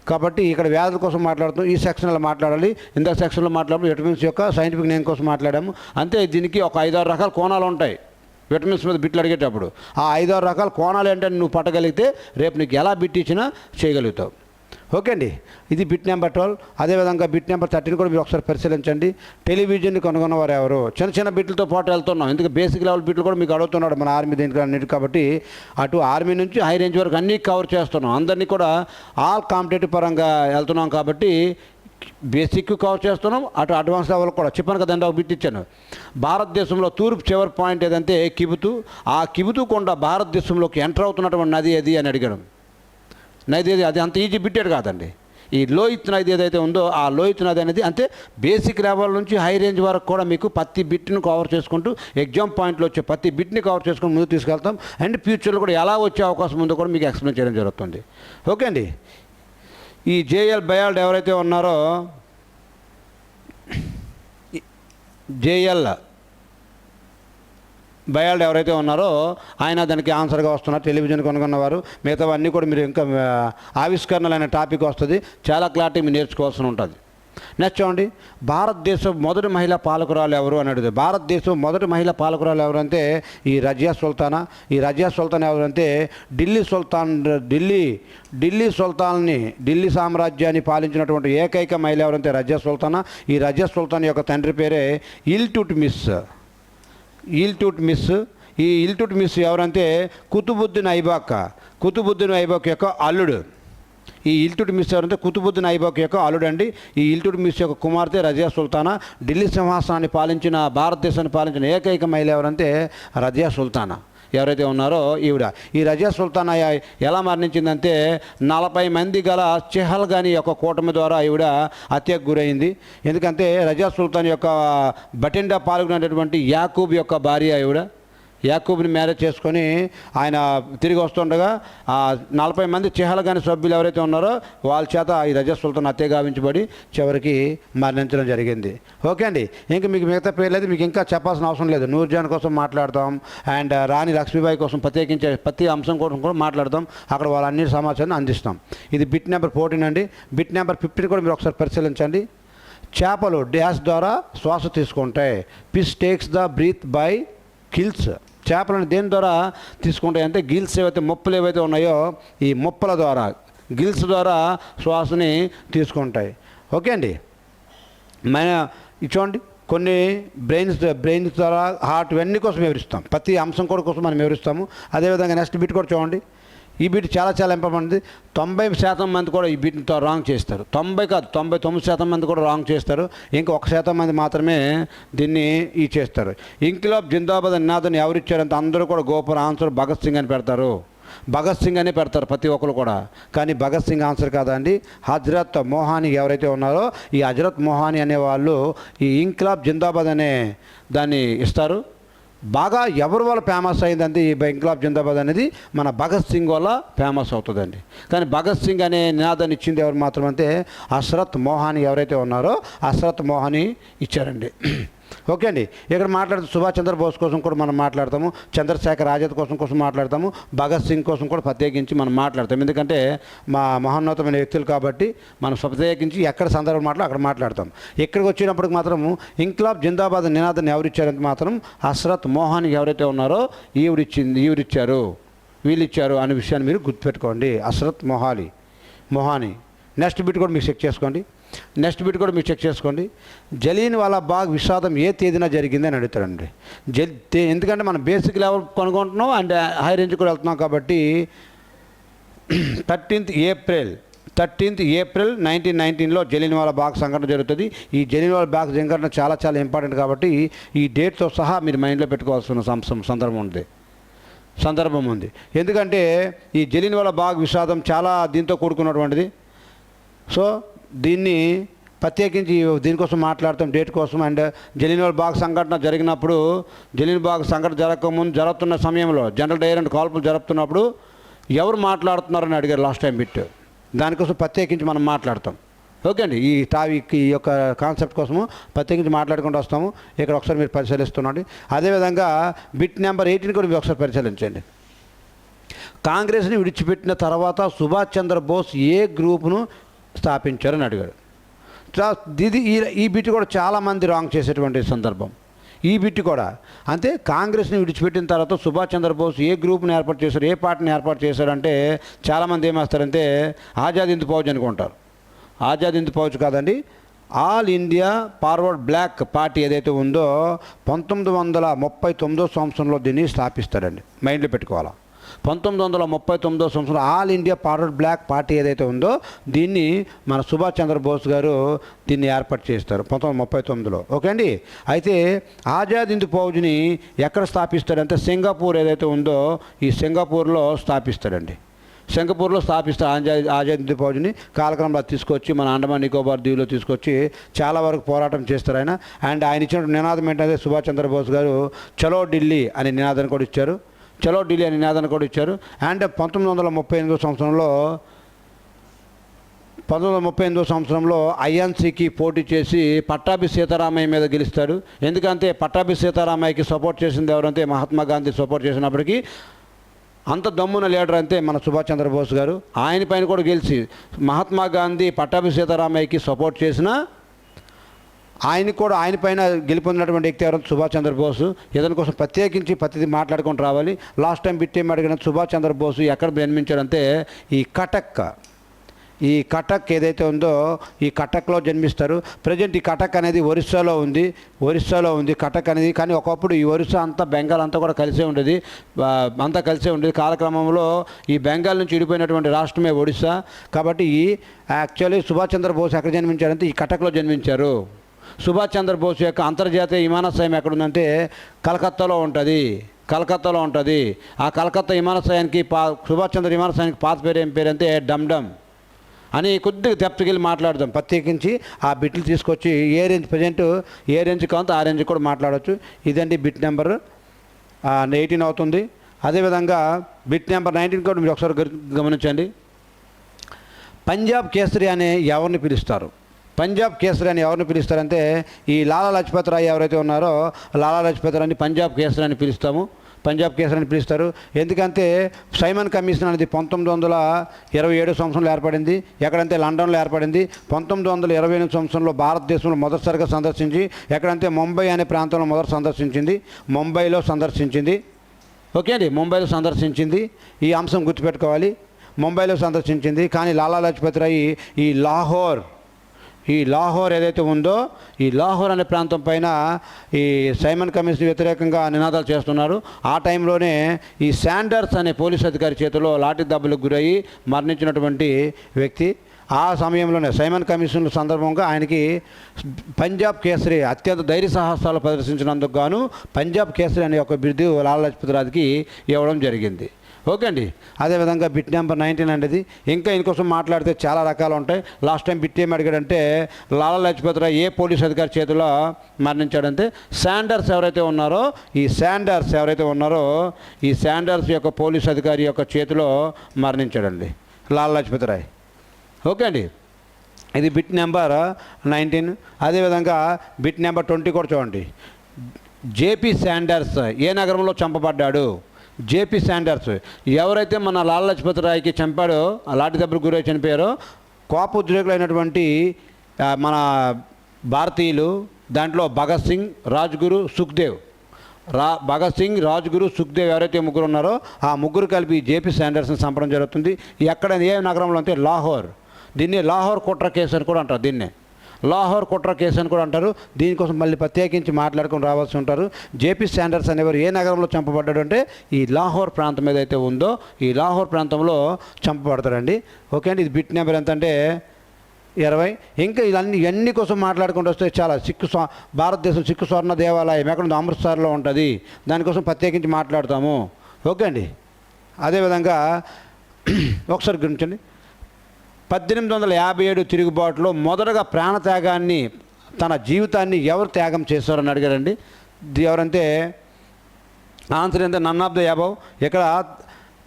కాబట్టి ఇక్కడ వ్యాధుల కోసం మాట్లాడుతాం, ఈ సెక్షన్లో మాట్లాడాలి. ఇందాక సెక్షన్లో మాట్లాడము విటమిన్స్ యొక్క సైంటిఫిక్ నేమ్ కోసం మాట్లాడాము. అంతే, దీనికి ఒక 5-6 రకాల కోణాలు ఉంటాయి విటమిన్స్ మీద బిట్లు అడిగేటప్పుడు. ఆ 5-6 రకాల కోణాలు ఏంటంటే నువ్వు పట్టగలిగితే రేపు నీకు ఎలా బిట్ ఇచ్చినా చేయగలుగుతావు. ఓకే అండి, ఇది బిట్ నెంబర్ 12. అదేవిధంగా బిట్ నెంబర్ 13 కూడా మీరు ఒకసారి పరిశీలించండి. టెలివిజన్ని కనుగొన్నవారు ఎవరు? చిన్న బిట్లతో పాటు వెళ్తున్నాం, ఎందుకు బేసిక్ లెవెల్ బిట్లు కూడా మీకు అడుగుతున్నాడు మన ఆర్మీ దీనికి అన్నిటి. కాబట్టి అటు ఆర్మీ నుంచి హై రేంజ్ వరకు అన్నీ కవర్ చేస్తున్నాం. అందరినీ కూడా ఆల్ కాంపిటేటివ్ పరంగా వెళ్తున్నాం కాబట్టి బేసిక్ కవర్ చేస్తున్నాం, అటు అడ్వాన్స్ లెవెల్ కూడా. చెప్పాను కదండి, ఒక బిట్ ఇచ్చాను. భారతదేశంలో తూర్పు చివరి పాయింట్ ఏదంటే కిబుతు. ఆ కిబుతు కొండ భారతదేశంలోకి ఎంటర్ అవుతున్నటువంటి నది ఏది అని అడిగాడు. నది ఏది? అది అంత ఈజీ బిట్టేది కాదండి. ఈ లోహిత్ నది ఏదైతే ఉందో ఆ లోహిత్ నది అనేది అంతే బేసిక్ లెవెల్ నుంచి హై రేంజ్ వరకు కూడా మీకు ప్రతి బిట్ను కవర్ చేసుకుంటూ ఎగ్జామ్ పాయింట్లో వచ్చే ప్రతి బిట్ని కవర్ చేసుకుని ముందుకు తీసుకెళ్తాం. అండ్ ఫ్యూచర్లో కూడా ఎలా వచ్చే అవకాశం ఉందో కూడా మీకు ఎక్స్ప్లెయిన్ చేయడం జరుగుతుంది. ఓకే అండి, ఈ జేఎల్ బయాల్డ్ ఎవరైతే ఉన్నారో, జేఎల్ బయాల్డ్ ఎవరైతే ఉన్నారో ఆయన దానికి ఆన్సర్గా వస్తున్నారు. టెలివిజన్ కనుగొన్నవారు. మిగతావన్నీ కూడా మీరు ఇంకా ఆవిష్కరణలు అనే టాపిక్ వస్తుంది, చాలా క్లారిటీ మీరు నేర్చుకోవాల్సి ఉంటుంది. నెక్స్ట్ చూడండి, భారతదేశం మొదటి మహిళా పాలకురాలు ఎవరు అని అడిగితే, భారతదేశం మొదటి మహిళా పాలకురాలు ఎవరంటే ఈ రజియా సుల్తానా. ఈ రజియా సుల్తాన్ ఎవరంటే ఢిల్లీ సుల్తాన్ని, ఢిల్లీ సామ్రాజ్యాన్ని పాలించినటువంటి ఏకైక మహిళ ఎవరంటే రజియా సుల్తానా. ఈ రజియా సుల్తాన్ యొక్క తండ్రి పేరే ఇల్టుట్మిష్. ఈ ఇల్టుట్మిష్ ఎవరంటే కుతుబుద్దీన్ ఐబాక్ యొక్క అల్లుడు. ఈ ఇల్టుట్మిష్ ఎవరంటే కుతుబుద్దీన్ ఐబాక్ యొక్క అల్లుడు అండి. ఈ ఇల్టుట్మిష్ యొక్క కుమార్తె రజియా సుల్తానా. ఢిల్లీ సింహాసనాన్ని పాలించిన, భారతదేశాన్ని పాలించిన ఏకైక మహిళ ఎవరంటే రజియా సుల్తానా ఎవరైతే ఉన్నారో ఈవిడ. ఈ రజియా సుల్తానా ఎలా మరణించిందంటే 40 మంది గల చెహల్గాని యొక్క కూటమి ద్వారా ఈవిడ హత్యకు గురైంది. ఎందుకంటే రజియా సుల్తాన్ యొక్క బటిండా పాల్గొనేటటువంటి యాకూబ్ యొక్క భార్య ఈవిడ. యాకూబ్ని మ్యారేజ్ చేసుకొని ఆయన తిరిగి వస్తుండగా 40 మంది చెహల్గాని సభ్యులు ఎవరైతే ఉన్నారో వాళ్ళ చేత ఈ రజియా సుల్తాన్ హత్య గావించబడి చివరికి మరణించడం జరిగింది. ఓకే అండి, ఇంకా మీకు మిగతా పేర్లేదు, మీకు ఇంకా చెప్పాల్సిన అవసరం లేదు. నూర్జహాన్ కోసం మాట్లాడతాం, అండ్ రాణి లక్ష్మీబాయి కోసం ప్రత్యేకించే ప్రతి అంశం కోసం కూడా మాట్లాడతాం. అక్కడ వాళ్ళ అన్ని సమాచారాన్ని అందిస్తాం. ఇది బిట్ నెంబర్ 14 అండి. బిట్ నెంబర్ 15 కూడా మీరు ఒకసారి పరిశీలించండి. చేపలు డ్యాష్ ద్వారా శ్వాస తీసుకుంటాయి. Fish takes the breath by gills. చేపలను దేని ద్వారా తీసుకుంటాయి అంటే గిల్స్ ఏవైతే మొప్పలు ఏవైతే ఉన్నాయో ఈ మొప్పల ద్వారా, గిల్స్ ద్వారా శ్వాసని తీసుకుంటాయి. ఓకే అండి, చూడండి కొన్ని బ్రెయిన్స్ ద్వారా హార్ట్ ఇవన్నీ కోసం వివరిస్తాం. ప్రతి అంశం కూడా కోసం మనం వివరిస్తాము. అదేవిధంగా నెక్స్ట్ బిట్ కూడా చూడండి. ఈ బిట్ చాలా ఇంపార్టెంట్. 90% మంది కూడా ఈ బిట్తో రాంగ్ చేస్తారు. 90 కాదు 99% మంది కూడా రాంగ్ చేస్తారు. ఇంకా 1% మంది మాత్రమే దీన్ని చేస్తారు. ఇంక్విలాబ్ జిందాబాద్ నినాదాన్ని ఎవరిచ్చారంటే అందరూ కూడా గోపర్ ఆన్సర్ భగత్ సింగ్ అని పెడతారు. భగత్ సింగ్ అనే పెడతారు ప్రతి ఒక్కరు కూడా. కానీ భగత్ సింగ్ ఆన్సర్ కాదండి, హజ్రత్ మొహాని ఎవరైతే ఉన్నారో ఈ హజ్రత్ మొహాని అనేవాళ్ళు ఈ ఇంక్విలాబ్ జిందాబాద్ అనే దాన్ని ఇస్తారు. బాగా ఎవరి వల్ల ఫేమస్ అయిందంటే ఈ ఇంక్విలాబ్ జిందాబాద్ అనేది మన భగత్ సింగ్ వల్ల ఫేమస్ అవుతుందండి. కానీ భగత్ సింగ్ అనే నినాదాన్ని ఇచ్చింది ఎవరు మాత్రమంటే హస్రత్ మొహాని ఎవరైతే ఉన్నారో హస్రత్ మొహాని ఇచ్చారండి. ఓకే అండి, ఇక్కడ మాట్లాడుతూ సుభాష్ చంద్రబోస్ కోసం కూడా మనం మాట్లాడతాము, చంద్రశేఖర్ ఆజాద్ కోసం మాట్లాడతాము, భగత్ సింగ్ కోసం కూడా ప్రత్యేకించి మనం మాట్లాడతాం. ఎందుకంటే మా మహోన్నతమైన వ్యక్తులు కాబట్టి మనం ప్రత్యేకించి ఎక్కడ సందర్భం అక్కడ మాట్లాడతాం. ఇక్కడికి వచ్చినప్పటికి మాత్రము ఇంక్విలాబ్ జిందాబాద్ నినాదాన్ని ఎవరిచ్చారంటే మాత్రం హస్రత్ మొహాని ఎవరైతే ఉన్నారో ఈవిడిచ్చారు, వీళ్ళిచ్చారు అనే విషయాన్ని మీరు గుర్తుపెట్టుకోండి. హస్రత్ మొహాని. నెక్స్ట్ బిట్ కూడా మీరు చెక్ చేసుకోండి. జలియన్ వాలా బాగ్ విషాదం ఏ తేదీన జరిగింది అని అడుగుతారండి. ఎందుకంటే మనం బేసిక్ లెవెల్ కనుక్కుంటున్నాం అండ్ హై రేంజ్ కూడా వెళ్తున్నాం కాబట్టి 13th ఏప్రిల్ 1919లో జలియన్ వాలా బాగ్ సంఘటన జరుగుతుంది. ఈ జలియన్ వాలా బాగ్ సంఘటన చాలా ఇంపార్టెంట్ కాబట్టి ఈ డేట్తో సహా మీరు మైండ్లో పెట్టుకోవాల్సిన సందర్భం ఉంది. ఎందుకంటే ఈ జలియన్ వాలా బాగ్ విషాదం చాలా దీంతో కూడుకున్నటువంటిది. సో దీన్ని ప్రత్యేకించి దీనికోసం మాట్లాడతాం, డేట్ కోసం. అండ్ జలియన్ వాలా బాగ్ సంఘటన జరిగినప్పుడు, జలియన్ బాగ్ సంఘటన జరగకముందు జరుగుతున్న సమయంలో జనరల్ డైర్ అండ్ కాల్పులు జరుపుతున్నప్పుడు ఎవరు మాట్లాడుతున్నారని అడిగారు లాస్ట్ టైం బిట్. దానికోసం ప్రత్యేకించి మనం మాట్లాడతాం. ఓకే అండి, ఈ యొక్క కాన్సెప్ట్ కోసము ప్రత్యేకించి మాట్లాడుకుంటూ వస్తాము. ఇక్కడ ఒకసారి మీరు పరిశీలిస్తున్నాండి. అదేవిధంగా బిట్ నెంబర్ 18 కూడా మీరు ఒకసారి పరిశీలించండి. కాంగ్రెస్ని విడిచిపెట్టిన తర్వాత సుభాష్ చంద్రబోస్ ఏ గ్రూపును స్థాపించారని అడిగాడు. ఈ బిట్ కూడా చాలామంది రాంగ్ చేసేటువంటి సందర్భం. ఈ బిట్ కూడా అంతే. కాంగ్రెస్ని విడిచిపెట్టిన తర్వాత సుభాష్ చంద్రబోస్ ఏ గ్రూప్ని ఏర్పాటు చేశారు, ఏ పార్టీని ఏర్పాటు చేశారంటే చాలామంది ఏమేస్తారంటే ఆజాద్ హింద్ ఫౌజ్ అనుకుంటారు. ఆజాద్ హింద్ ఫౌజ్ కాదండి, All India Forward Bloc party ఏదైతే ఉందో 1939 సంవత్సరంలో దీన్ని స్థాపిస్తారండి. మైండ్లో పెట్టుకోవాలా. 1939 సంవత్సరంలో All India Forward Bloc party ఏదైతే ఉందో దీన్ని మన సుభాష్ చంద్రబోస్ గారు దీన్ని ఏర్పాటు చేస్తారు 1939లో. ఓకే అండి. అయితే ఆజాద్ హింద్ ఫౌజ్ని ఎక్కడ స్థాపిస్తాడంటే సింగపూర్ ఏదైతే ఉందో ఈ సింగపూర్లో స్థాపిస్తాడండి. సింగపూర్లో స్థాపిస్తారు ఆజాద్ హింద్ ఫౌజ్ని. కాలక్రమంలో తీసుకొచ్చి మన అండమాన్ నికోబార్ దీవులో తీసుకొచ్చి చాలా వరకు పోరాటం చేస్తారు ఆయన. అండ్ ఆయన ఇచ్చిన నినాదం ఏంటంటే సుభాష్ చంద్రబోస్ గారు చలో ఢిల్లీ అనే నినాదాన్ని కూడా ఇచ్చారు. చలో ఢిల్లీ అనే నినాదాన్ని కూడా ఇచ్చారు. అండ్ 1938 సంవత్సరంలో ఐఎన్సీకి పోటీ చేసి పట్టాభి సీతారామయ్య మీద గెలుస్తాడు. ఎందుకంటే పట్టాభి సీతారామయ్యకి సపోర్ట్ చేసింది ఎవరంటే మహాత్మా గాంధీ సపోర్ట్ చేసినప్పటికీ అంత దమ్మున లీడర్ అంతే మన సుభాష్ చంద్రబోస్ గారు. ఆయన పైన కూడా గెలిచి మహాత్మా గాంధీ పట్టాభి సీతారామయ్యకి సపోర్ట్ చేసిన ఆయన పైన గెలుపొందినటువంటి వ్యక్తి ఎవరంటే సుభాష్ చంద్రబోస్. ఇతని కోసం ప్రత్యేకించి ప్రతిదీ మాట్లాడుకొని రావాలి. లాస్ట్ టైం బిట్ ఏం అడిగిన సుభాష్ చంద్రబోస్ ఎక్కడ జన్మించాడంటే ఈ కటక్ ఏదైతే ఉందో ఈ కటక్లో జన్మిస్తారు. ప్రజెంట్ ఈ కటక్ అనేది ఒరిస్సాలో ఉంది కటక్ అనేది. కానీ ఒకప్పుడు ఈ ఒరిస్సా అంతా బెంగాల్ అంతా కూడా కలిసే ఉండేది. కాలక్రమంలో ఈ బెంగాల్ నుంచి విడిపోయినటువంటి రాష్ట్రమే ఒడిస్సా. కాబట్టి యాక్చువల్లీ సుభాష్ చంద్రబోస్ ఎక్కడ జన్మించారంటే ఈ కటక్లో జన్మించారు. సుభాష్ చంద్రబోస్ యొక్క అంతర్జాతీయ విమానాశ్రయం ఎక్కడుందంటే కలకత్తాలో ఉంటుంది. ఆ కలకత్తా విమానాశ్రయానికి సుభాష్ చంద్ర విమానాశ్రయానికి పాత పేరు ఏం పేరు అంటే డమ్ అని కొద్దిగా తెప్పకెళ్ళి మాట్లాడదాం. ప్రత్యేకించి ఆ బిట్లు తీసుకొచ్చి ప్రజెంట్ ఏ రేంజ్ కావాలంటే ఆ రేంజ్ కూడా మాట్లాడవచ్చు. ఇదండి బిట్ నెంబర్ 18 అవుతుంది. అదేవిధంగా బిట్ నెంబర్ 19 కూడా మీరు ఒకసారి గమనించండి. పంజాబ్ కేసరి అని ఎవరిని పిలుస్తారంటే ఈ లాలా లజపత్ రాయ్ ఎవరైతే ఉన్నారో లాలా లజపత్ రాయ్ని పంజాబ్ కేసరి అని పిలుస్తారు. ఎందుకంటే సైమన్ కమిషన్ అనేది 1927 సంవత్సరంలో ఏర్పడింది. ఎక్కడంటే లండన్లో ఏర్పడింది. 1928 సంవత్సరంలో భారతదేశంలో మొదటిసారిగా సందర్శించి ఎక్కడంటే ముంబై అనే ప్రాంతంలో ముంబైలో సందర్శించింది. ఓకే అండి, ముంబైలో సందర్శించింది. ఈ అంశం గుర్తుపెట్టుకోవాలి. ముంబైలో సందర్శించింది. కానీ లాలా లజపత్ రాయ్ ఈ లాహోర్ ఏదైతే ఉందో ఈ లాహోర్ అనే ప్రాంతం పైన ఈ సైమన్ కమిషన్ వ్యతిరేకంగా నినాదాలు చేస్తున్నారు. ఆ టైంలోనే ఈ శాండర్స్ అనే పోలీస్ అధికారి చేతిలో లాఠీ దెబ్బలకు గురయ్యి మరణించినటువంటి వ్యక్తి. ఆ సమయంలోనే సైమన్ కమిషన్ సందర్భంగా ఆయనకి పంజాబ్ కేసరి అత్యంత ధైర్య సాహసాలు ప్రదర్శించినందుకు గాను పంజాబ్ కేసరి అనే ఒక బిరుదు లాలా లజపత్ రాయ్కి ఇవ్వడం జరిగింది. ఓకే అండి. అదేవిధంగా బిట్ నెంబర్ 19 అనేది ఇంకా ఇందుకోసం మాట్లాడితే చాలా రకాలు ఉంటాయి. లాస్ట్ టైం బిట్ ఏం అడిగాడంటే లాలా లజపత్ రాయ్ ఏ పోలీస్ అధికారి చేతిలో మరణించాడంటే శాండర్స్ ఎవరైతే ఉన్నారో ఈ శాండర్స్ యొక్క పోలీస్ అధికారి యొక్క చేతిలో మరణించాడండి లాలా లజపత్ రాయ్. ఓకే అండి, ఇది బిట్ నెంబర్ 19. అదేవిధంగా బిట్ నెంబర్ 20 కూడా చూడండి. జేపీ శాండర్స్ ఏ నగరంలో చంపబడ్డాడు? జేపీ శాండర్స్ ఎవరైతే మన లాలా లజపత్ రాయ్కి చంపాడో లాఠీ దెబ్బలకు గురై చనిపోయారో కోపోద్రేకులైనటువంటి మన భారతీయులు దాంట్లో భగత్ సింగ్, రాజ్గురు, సుఖ్దేవ్ ఎవరైతే ముగ్గురు ఉన్నారో ఆ ముగ్గురు కలిపి జేపీ శాండర్స్ని చంపడం జరుగుతుంది. ఎక్కడ ఏ నగరంలో అంటే లాహోర్. దీన్ని లాహోర్ కుట్ర కేసు అని కూడా అంటారు. దీనికోసం మళ్ళీ ప్రత్యేకించి మాట్లాడుకొని రావాల్సి ఉంటారు. జేపీ శాండర్స్ అనేవారు ఏ నగరంలో చంపబడ్డాడు అంటే ఈ లాహోర్ ప్రాంతం ఏదైతే ఉందో ఈ లాహోర్ ప్రాంతంలో చంపబడతాడండి. ఓకే అండి, ఇది బిట్ నెంబర్ ఎంత అంటే 20. ఇంకా ఇవన్నీ కోసం మాట్లాడుకుంటూ వస్తే చాలా భారతదేశం సిక్కు స్వర్ణ దేవాలయం ఎక్కడ అమృత్సర్లో ఉంటుంది. దానికోసం ప్రత్యేకించి మాట్లాడతాము. ఓకే అండి. అదేవిధంగా ఒకసారి గురించండి. 1857 తిరుగుబాటులో మొదటగా ప్రాణత్యాగాన్ని తన జీవితాన్ని ఎవరు త్యాగం చేస్తారని అడిగారండి. ఎవరంటే ఆన్సర్ ఏంటంటే నన్ ఆఫ్ ద అబవ్. ఇక్కడ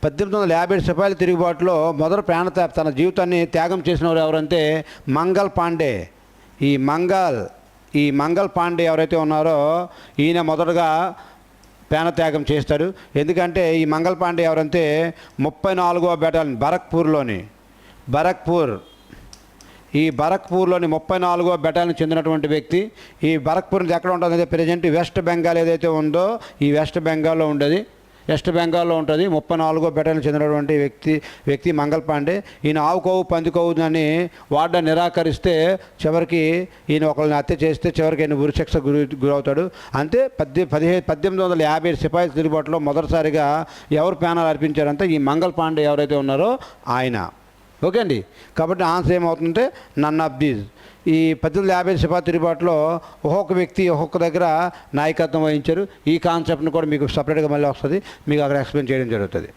1857 సిపాయిల తిరుగుబాటులో మొదటి తన జీవితాన్ని త్యాగం చేసిన వారు ఎవరంటే మంగల్ పాండే. ఈ మంగల్ పాండే ఎవరైతే ఉన్నారో ఈయన మొదటగా ప్రాణత్యాగం చేస్తాడు. ఎందుకంటే ఈ మంగల్ పాండే ఎవరంటే 34వ బెటాలియన్ బరక్పూర్లోని 34వ బెటాలియన్ చెందినటువంటి వ్యక్తి. ఈ బరక్పూర్ ఎక్కడ ఉంటుందంటే ప్రజెంట్ వెస్ట్ బెంగాల్ ఏదైతే ఉందో ఈ వెస్ట్ బెంగాల్లో ఉంటుంది. 34వ బెటాలియన్ చెందినటువంటి వ్యక్తి మంగల్ పాండే. ఈయన ఆవు కొవ్వు పంది కొవ్వు అని వాడని నిరాకరిస్తే చివరికి ఈయన ఒకరిని హత్య చేస్తే చివరికి ఈయన ఉరిశిక్ష గురవుతాడు. అంతే 1857 సిపాయిల తిరుగుబాటులో మొదటిసారిగా ఎవరు ప్రాణాలు అర్పించారంటే ఈ మంగల్ పాండే ఎవరైతే ఉన్నారో ఆయన. ఓకే అండి. కాబట్టి ఆన్సర్ ఏమవుతుందంటే నన్ ఆఫ్ దీస్. ఈ 1857 సిపాయిల తిరుగుబాటులో ఒక్కొక్క వ్యక్తి ఒక్కొక్క దగ్గర నాయకత్వం వహించారు. ఈ కాన్సెప్ట్ని కూడా మీకు సపరేట్గా మళ్ళీ వస్తుంది, మీకు అక్కడ ఎక్స్ప్లెయిన్ చేయడం జరుగుతుంది.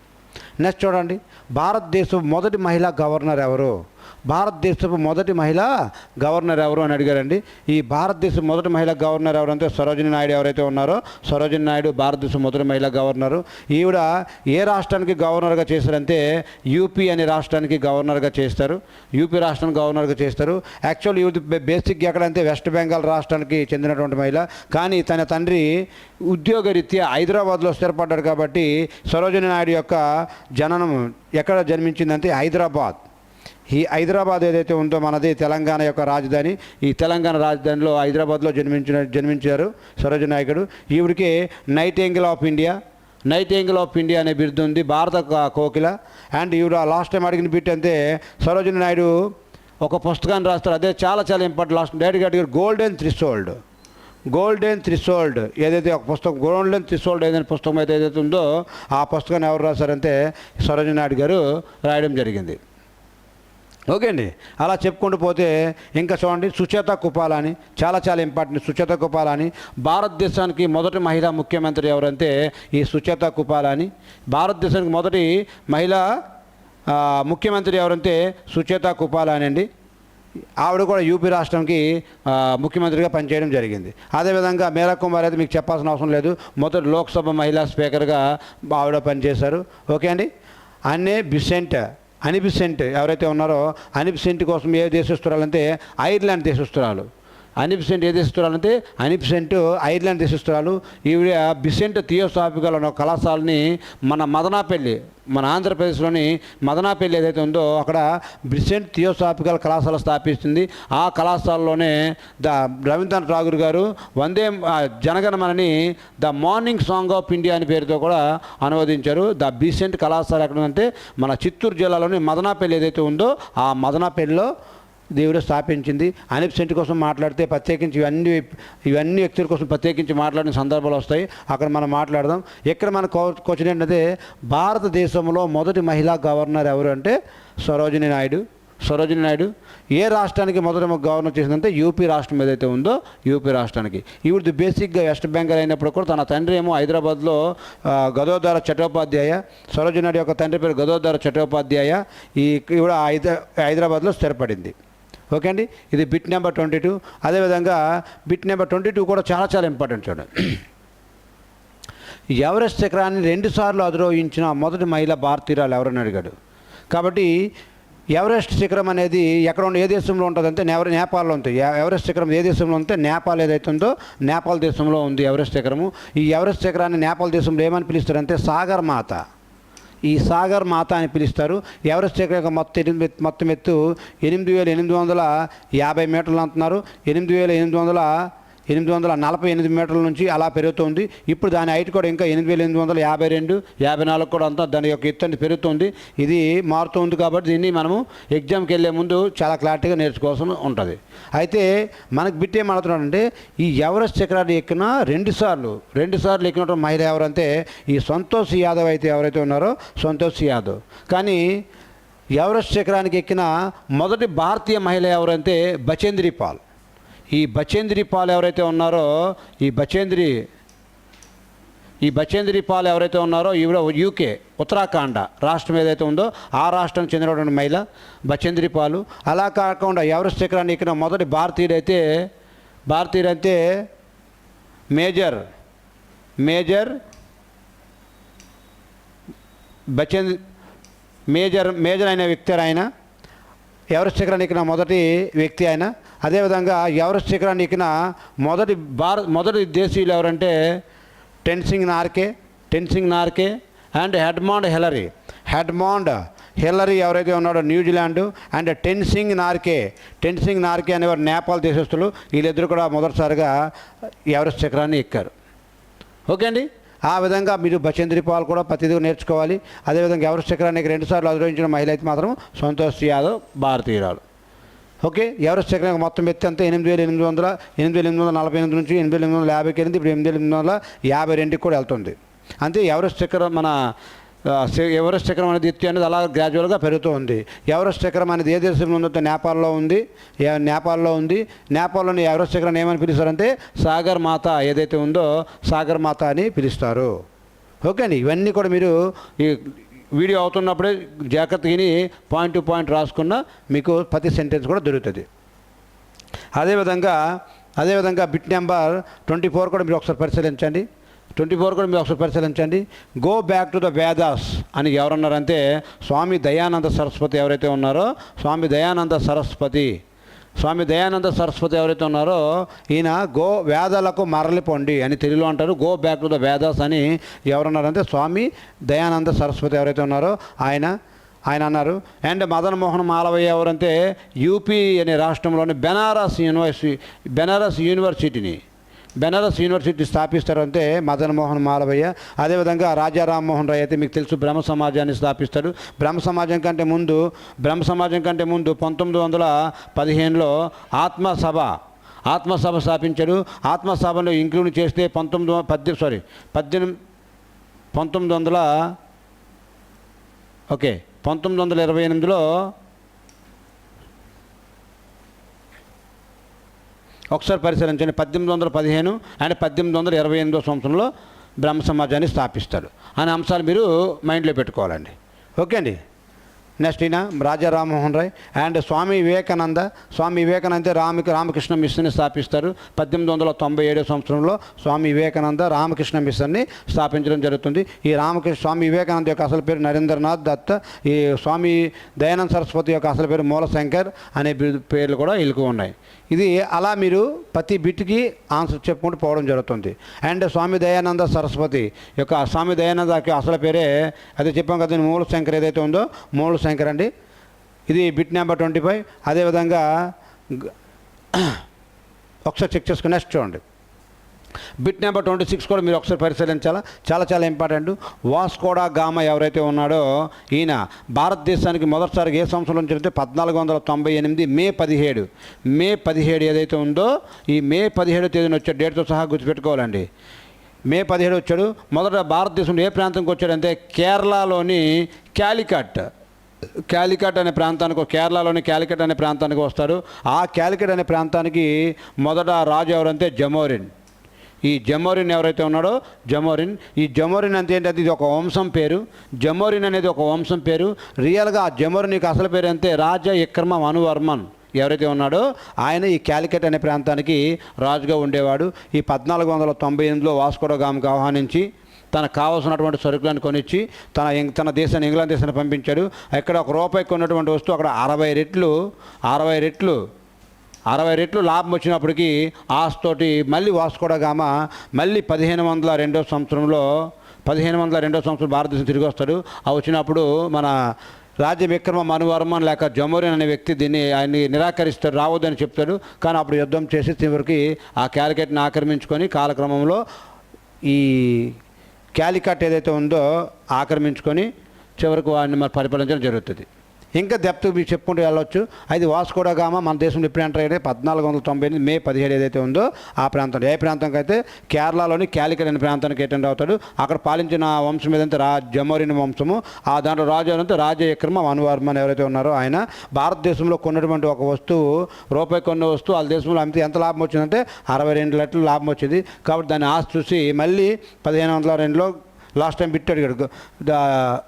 నెక్స్ట్ చూడండి, భారతదేశం మొదటి మహిళా గవర్నర్ ఎవరు? భారతదేశపు మొదటి మహిళా గవర్నర్ ఎవరు అని అడిగారండి. ఈ భారతదేశం మొదటి మహిళా గవర్నర్ ఎవరంటే సరోజినీ నాయుడు ఎవరైతే ఉన్నారో సరోజినీ నాయుడు భారతదేశం మొదటి మహిళా గవర్నరు. ఈవిడ ఏ రాష్ట్రానికి గవర్నర్గా చేశారంటే యూపీ అనే రాష్ట్రానికి గవర్నర్గా చేస్తారు. యూపీ రాష్ట్రానికి గవర్నర్గా చేస్తారు. యాక్చువల్లీ ఈవిడ బేసిక్ ఎక్కడంటే వెస్ట్ బెంగాల్ రాష్ట్రానికి చెందినటువంటి మహిళ. కానీ తన తండ్రి ఉద్యోగరీత్యా హైదరాబాద్లో స్థిరపడ్డాడు. కాబట్టి సరోజినీ నాయుడు యొక్క జననం ఎక్కడ జన్మించిందంటే హైదరాబాద్. ఈ హైదరాబాద్ ఏదైతే ఉందో మనది తెలంగాణ యొక్క రాజధాని. ఈ తెలంగాణ రాజధానిలో హైదరాబాద్లో జన్మించారు సరోజినీ నాయుడు. ఈవిడికి నైటింగేల్ ఆఫ్ ఇండియా అనే బిరుదు ఉంది, భారత కోకిల. అండ్ ఈవిడ లాస్ట్ టైం అడిగిన బిట్ అంటే సరోజినీ నాయుడు ఒక పుస్తకాన్ని రాస్తారు. అదే చాలా ఇంపార్టెంట్. లాస్ట్ డైరెక్ట్గా అడిగారు గోల్డెన్ థ్రెషోల్డ్ ఏదైతే ఒక పుస్తకం గోల్డెన్ థ్రెషోల్డ్ ఏదైనా పుస్తకం ఏదైతే ఉందో ఆ పుస్తకాన్ని ఎవరు రాశారంటే సరోజినీ నాయుడు గారు రాయడం జరిగింది. ఓకే అండి. అలా చెప్పుకుంటూ పోతే ఇంకా చూడండి, సుచేత కుపాలాని చాలా ఇంపార్టెంట్. సుచేత కుపాలాని భారతదేశానికి మొదటి మహిళా ముఖ్యమంత్రి ఎవరంటే ఈ సుచేత కుపాలాని. భారతదేశానికి మొదటి మహిళా ముఖ్యమంత్రి ఎవరంటే సుచేత కుపాలాని అండి. ఆవిడ కూడా యూపీ రాష్ట్రంకి ముఖ్యమంత్రిగా పనిచేయడం జరిగింది. అదేవిధంగా మీరా కుమార్ అయితే మీకు చెప్పాల్సిన అవసరం లేదు, మొదటి లోక్సభ మహిళా స్పీకర్గా ఆవిడ పనిచేశారు. ఓకే అండి. అన్నీ అనిబిసెంట్ ఎవరైతే ఉన్నారో అనిబిసెంట్ కోసం ఏ దేశస్తురాలంటే ఐర్లాండ్ దేశస్తురాలు. అనిబిసెంట్ ఏ దేశస్తురాలంటే ఐర్లాండ్ దేశస్తురాలు. ఈవిడ బిసెంట్ థియోసాఫికల్ అనే కళాశాలని మన ఆంధ్రప్రదేశ్లోని మదనాపల్లి ఏదైతే ఉందో అక్కడ బిసెంట్ థియోసాఫికల్ కళాశాల స్థాపిస్తుంది. ఆ కళాశాలలోనే రవీంద్రనాథ్ ఠాగూర్ గారు జనగణమనని the morning song of India అని పేరుతో కూడా అనువదించారు. ద బిసెంట్ కళాశాల ఎక్కడంటే మన చిత్తూరు జిల్లాలోని మదనాపల్లి ఏదైతే ఉందో ఆ మదనాపల్లిలో దేవుడు స్థాపించింది. అనిబిసెంట్ కోసం మాట్లాడితే ప్రత్యేకించి ఇవన్నీ వ్యక్తుల కోసం ప్రత్యేకించి మాట్లాడిన సందర్భాలు వస్తాయి, అక్కడ మనం మాట్లాడదాం. ఇక్కడ మన క్వశ్చన్ ఏంటంటే భారతదేశంలో మొదటి మహిళా గవర్నర్ ఎవరు అంటే సరోజినీ నాయుడు ఏ రాష్ట్రానికి మొదటి గవర్నర్ చేసిందంటే యూపీ రాష్ట్రం ఏదైతే ఉందో యూపీ రాష్ట్రానికి. ఈవిడ బేసిక్గా వెస్ట్ బెంగాల్ అయినప్పుడు కూడా తన తండ్రి ఏమో హైదరాబాద్లో గదోదర చట్టోపాధ్యాయ. సరోజినీ నాయుడు యొక్క తండ్రి పేరు గదోదర చట్టోపాధ్యాయ. ఈవిడ హైదరాబాద్లో స్థిరపడింది. ఓకే అండి. ఇది బిట్ నెంబర్ 22. అదేవిధంగా బిట్ నెంబర్ 22 కూడా చాలా ఇంపార్టెంట్. చూడండి, ఎవరెస్ట్ శిఖరాన్ని 2 సార్లు అధిరోహించిన మొదటి మహిళ భారతీయురాలు ఎవరని అడిగాడు. కాబట్టి ఎవరెస్ట్ శిఖరం అనేది ఎక్కడ ఏ దేశంలో ఉంటుందంటే నేపాల్లో ఉంటుంది. ఎవరెస్ట్ శిఖరం ఏ దేశంలో ఉంటే నేపాల్ ఏదైతే ఉందో నేపాల్ దేశంలో ఉంది ఎవరెస్ట్ శిఖరము. ఈ ఎవరెస్ట్ శిఖరాన్ని నేపాల్ దేశంలో ఏమని పిలుస్తారంటే సాగర్ మాత. ఈ సాగర్ మాత అని పిలుస్తారు. ఎవరెస్ట్ శిఖరం యొక్క మొత్తం ఎత్తు 8,850 మీటర్లు అంటున్నారు. 8,848 మీటర్ల నుంచి అలా పెరుగుతుంది. ఇప్పుడు దాని హైట్ కూడా ఇంకా 8,852, 54 కూడా అంతా దాని యొక్క ఎత్తు అనేది పెరుగుతుంది. ఇది మారుతుంది. కాబట్టి దీన్ని మనము ఎగ్జామ్కి వెళ్ళే ముందు చాలా క్లారిటీగా నేర్చుకోవాల్సి ఉంటుంది. అయితే మనకు బిట్ ఏమవుతున్నాడంటే ఈ ఎవరెస్ట్ శిఖరాన్ని ఎక్కిన 2 సార్లు ఎక్కినటువంటి మహిళ ఎవరంటే ఈ సంతోష్ యాదవ్ అయితే ఎవరైతే ఉన్నారో సంతోష్ యాదవ్. కానీ ఎవరెస్ట్ శిఖరానికి ఎక్కిన మొదటి భారతీయ మహిళ ఎవరంటే బచేంద్రి పాల్. ఈ బచేంద్రి పాల్ ఎవరైతే ఉన్నారో ఈ బచేంద్రి పాల్ ఎవరైతే ఉన్నారో ఈవిడ యూకే ఉత్తరాఖండ్ రాష్ట్రం ఏదైతే ఉందో ఆ రాష్ట్రానికి చెందినటువంటి మహిళ బచేంద్రి పాలు. అలా కాకుండా ఎవరెస్ట్ శిఖరాన్ని ఎక్కిన మొదటి భారతీయుడైతే బచేంద్ర మేజర్ అయిన వ్యక్తి ఆయన. ఎవరెస్ట్ శిఖరాన్ని ఎక్కిన మొదటి వ్యక్తి ఆయన. అదేవిధంగా ఎవరెస్ట్ శిఖరాన్ని ఎక్కిన మొదటి దేశీయులు ఎవరంటే టెన్సింగ్ నార్కే అండ్ హెడ్మాండ్ హిల్లరీ ఎవరైతే ఉన్నాడో న్యూజిలాండ్, అండ్ టెన్సింగ్ నార్కే అనేవారు నేపాల్ దేశస్తులు. వీళ్ళిద్దరు కూడా మొదటిసారిగా ఎవరెస్ట్ శిఖరాన్ని ఎక్కారు. ఓకే అండి. ఆ విధంగా మీరు బచేంద్రి పాల్ కూడా ప్రతిదీ నేర్చుకోవాలి. అదేవిధంగా ఎవరెస్ట్ శిఖరానికి 2 సార్లు అధిరోహించిన మహిళ అయితే మాత్రం సంతోష్ యాదవ్, భారతీయురాలు. ఓకే. ఎవరెస్ట్ శిఖరానికి మొత్తం ఎత్తి అంతా 8,848 నుంచి 8,850కి వెళ్ళింది. ఇప్పుడు 8,852కి కూడా వెళ్తుంది. అంతే. ఎవరెస్ట్ శిఖరం అనేది ఎత్తు అనేది అలా గ్రాడ్యువల్గా పెరుగుతూ ఉంది. ఎవరెస్ట్ శిఖరం అనేది ఏ దేశంలో ఉందో నేపాల్లో ఉంది. నేపాల్లోని ఎవరెస్ట్ శిఖరాన్ని ఏమని పిలుస్తారంటే సాగర్ మాత ఏదైతే ఉందో సాగర్ మాత అని పిలుస్తారు. ఓకే అండి. ఇవన్నీ కూడా మీరు ఈ వీడియో అవుతున్నప్పుడే జాగ్రత్తగా పాయింట్ టు పాయింట్ రాసుకున్న మీకు ప్రతి సెంటెన్స్ కూడా దొరుకుతుంది. అదేవిధంగా బిట్ నెంబర్ 24 కూడా మీరు ఒకసారి పరిశీలించండి. Go back to the Vedas అని ఎవరన్నారంటే స్వామి దయానంద సరస్వతి ఎవరైతే ఉన్నారో ఎవరైతే ఉన్నారో ఈయన వేదాలకు మరలిపోండి అని తెలుగులో అంటారు. Go back to the Vedas అని ఎవరన్నారంటే స్వామి దయానంద సరస్వతి ఎవరైతే ఉన్నారో ఆయన అన్నారు. అండ్ మదన్ మోహన్ మాలవయ్య ఎవరంటే యూపీ అనే రాష్ట్రంలోని బెనారస్ యూనివర్సిటీ స్థాపిస్తారంటే మదన్ మోహన్ మాలవయ్య. అదేవిధంగా రాజా రామ్మోహన్ రాయ్ అయితే మీకు తెలుసు బ్రహ్మ సమాజాన్ని స్థాపిస్తాడు. బ్రహ్మ సమాజం కంటే ముందు 1915లో ఆత్మసభ స్థాపించాడు. ఆత్మసభను ఇంక్లూడ్ చేస్తే 1928లో ఒకసారి పరిశీలించండి. 1815 అండ్ 1828 సంవత్సరంలో బ్రహ్మ సమాజాన్ని స్థాపిస్తాడు అనే అంశాలు మీరు మైండ్లో పెట్టుకోవాలండి. ఓకే అండి. నెక్స్ట్ ఈయన రాజా రామ్మోహన్ రాయ్ అండ్ స్వామి వివేకానంద రామకృష్ణ మిషన్ని స్థాపిస్తారు. 1897 సంవత్సరంలో స్వామి వివేకానంద రామకృష్ణ మిషన్ని స్థాపించడం జరుగుతుంది. ఈ స్వామి వివేకానంద యొక్క అసలు పేరు నరేంద్రనాథ్ దత్. ఈ స్వామి దయానంద సరస్వతి యొక్క అసలు పేరు మూలశంకర్ అనే పేర్లు కూడా వీళ్ళకు ఉన్నాయి. ఇది అలా మీరు ప్రతి బిట్కి ఆన్సర్ చెప్పుకుంటూ పోవడం జరుగుతుంది. అండ్ స్వామి దయానంద సరస్వతి యొక్క అసలు పేరే అదే చెప్పాం కదా, మూలశంకర్ ఏదైతే ఉందో మూలశంకర్ అండి. ఇది బిట్ నెంబర్ 25. అదేవిధంగా ఒకసారి చెక్ చేసుకుని నెక్స్ట్ చూడండి. బిట్ నెంబర్ 26 కూడా మీరు ఒకసారి పరిశీలించాలా, చాలా ఇంపార్టెంట్. వాస్కో డ గామా ఎవరైతే ఉన్నాడో ఈయన భారతదేశానికి మొదటిసారిగా ఏ సంవత్సరంలో జరిగితే 1498 మే 17 ఏదైతే ఉందో ఈ మే 17 తేదీన వచ్చే డేట్తో సహా గుర్తుపెట్టుకోవాలండి. మే 17 వచ్చాడు. మొదట భారతదేశంలో ఏ ప్రాంతంకి వచ్చాడంటే కేరళలోని క్యాలికట్ అనే ప్రాంతానికి, కేరళలోని క్యాలికట్ అనే ప్రాంతానికి వస్తాడు. ఆ క్యాలికట్ అనే ప్రాంతానికి మొదట రాజు ఎవరంటే జమోరిన్. ఈ జమోరిన్ ఎవరైతే ఉన్నాడో ఈ జమోరిన్ అంటే ఏంటంటే ఇది ఒక వంశం పేరు. జమోరిన్ అనేది ఒక వంశం పేరు. రియల్గా ఆ జమోరిన్కి అసలు పేరు అంటే రాజా విక్రమ మనువర్మన్ ఎవరైతే ఉన్నాడో ఆయన ఈ క్యాలికట్ అనే ప్రాంతానికి రాజుగా ఉండేవాడు. ఈ 1498లో వాస్కో డ గామాకు ఆహ్వానించి తనకు కావాల్సినటువంటి సరుకులను కొనిచ్చి తన దేశాన్ని ఇంగ్లాండ్ దేశాన్ని పంపించాడు. ఇక్కడ ₹1 కొన్నటువంటి వస్తువు అక్కడ 60 రెట్లు లాభం వచ్చినప్పటికీ ఆస్తోటి మళ్ళీ వాస్కో డ గామా మళ్ళీ 1502 సంవత్సరంలో భారతదేశం తిరిగి వస్తాడు. ఆ వచ్చినప్పుడు మన రాజ విక్రమ మనువర్మన్ లేక జమోరిన్ అనే వ్యక్తి ఆయన్ని నిరాకరిస్తాడు, రావద్దని చెప్తాడు. కానీ అప్పుడు యుద్ధం చేసి చివరికి ఆ క్యాలికట్ని ఆక్రమించుకొని కాలక్రమంలో ఈ క్యాలికట్ ఏదైతే ఉందో ఆక్రమించుకొని చివరికి వాడిని మరి పరిపాలించడం జరుగుతుంది. ఇంకా డెప్త్ మీరు చెప్పుకుంటూ వెళ్ళొచ్చు. అది వాస్కో డ గామా మన దేశంలో ఎప్పుడు ఎంటర్ అయ్యాడు 1498 మే 17 ఏదైతే ఉందో ఆ ప్రాంతం. ఏ ప్రాంతంకి అయితే కేరళలోని క్యాలికట్ అనే ప్రాంతానికి అటెండ్ అవుతాడు. అక్కడ పాలించిన వంశం ఏదంటే జమోరిన్ వంశము. ఆ దాంట్లో రాజు అంటే రాజా విక్రమ మనువర్మన్ ఎవరైతే ఉన్నారో ఆయన భారతదేశంలో కొన్నటువంటి ఒక వస్తువు ₹1 కొన్న వస్తువు వాళ్ళ దేశంలో అమ్మితే ఎంత లాభం వచ్చిందంటే 62 రెట్లు లాభం వచ్చింది. కాబట్టి దాన్ని ఆశ చూసి మళ్ళీ 1502లో లాస్ట్ టైం బిట్ అడిగాడు.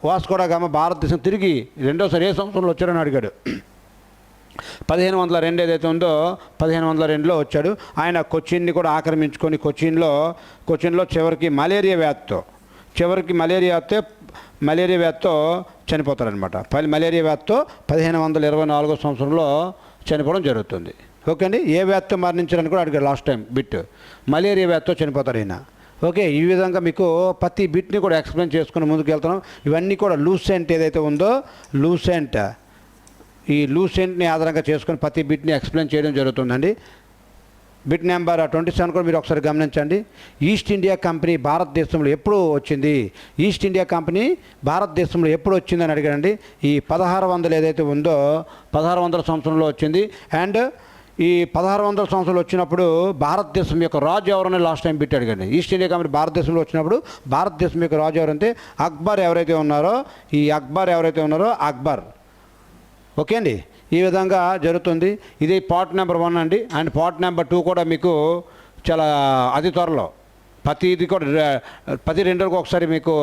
వాస్కో డ గామా భారతదేశం తిరిగి రెండోసారి ఏ సంవత్సరంలో వచ్చాడని అడిగాడు. 1502 ఏదైతే ఉందో 1502లో వచ్చాడు. ఆయన కొచ్చిన్ని కూడా ఆక్రమించుకొని కొచ్చిన్లో చివరికి మలేరియా వ్యాధితో మలేరియా వ్యాధితో చనిపోతారనమాట. మలేరియా వ్యాధితో 1524 సంవత్సరంలో చనిపోవడం జరుగుతుంది. ఓకే అండి. ఏ వ్యాధితో మరణించారని కూడా అడిగారు లాస్ట్ టైం బిట్. మలేరియా వ్యాధితో చనిపోతారు ఈయన. ఓకే, ఈ విధంగా మీకు ప్రతి బిట్ని కూడా ఎక్స్ప్లెయిన్ చేసుకుని ముందుకు వెళ్తున్నాం. ఇవన్నీ కూడా లూసెంట్ ఏదైతే ఉందో ఈ లూసెంట్ని ఆధారంగా చేసుకుని ప్రతి బిట్ని ఎక్స్ప్లెయిన్ చేయడం జరుగుతుందండి. బిట్ నెంబర్ 27 కూడా మీరు ఒకసారి గమనించండి. ఈస్ట్ ఇండియా కంపెనీ భారతదేశంలో ఎప్పుడు వచ్చింది? ఈస్ట్ ఇండియా కంపెనీ భారతదేశంలో ఎప్పుడు వచ్చిందని అడిగారండి. ఈ 1600 ఏదైతే ఉందో 1600 సంవత్సరంలో వచ్చింది. అండ్ ఈ 1600 సంవత్సరాలు వచ్చినప్పుడు భారతదేశం యొక్క రాజు ఎవరని లాస్ట్ టైం బిట్ అడిగండి. ఈస్ట్ ఇండియా కంపెనీ భారతదేశంలో వచ్చినప్పుడు భారతదేశం యొక్క రాజు ఎవరంటే అక్బర్ ఎవరైతే ఉన్నారో అక్బర్. ఓకే అండి, ఈ విధంగా జరుగుతుంది. ఇది పార్ట్ నెంబర్ 1 అండి. అండ్ పార్ట్ నెంబర్ 2 కూడా మీకు చాలా అతి త్వరలో ప్రతిది కూడా 12 రోజులకు ఒకసారి మీకు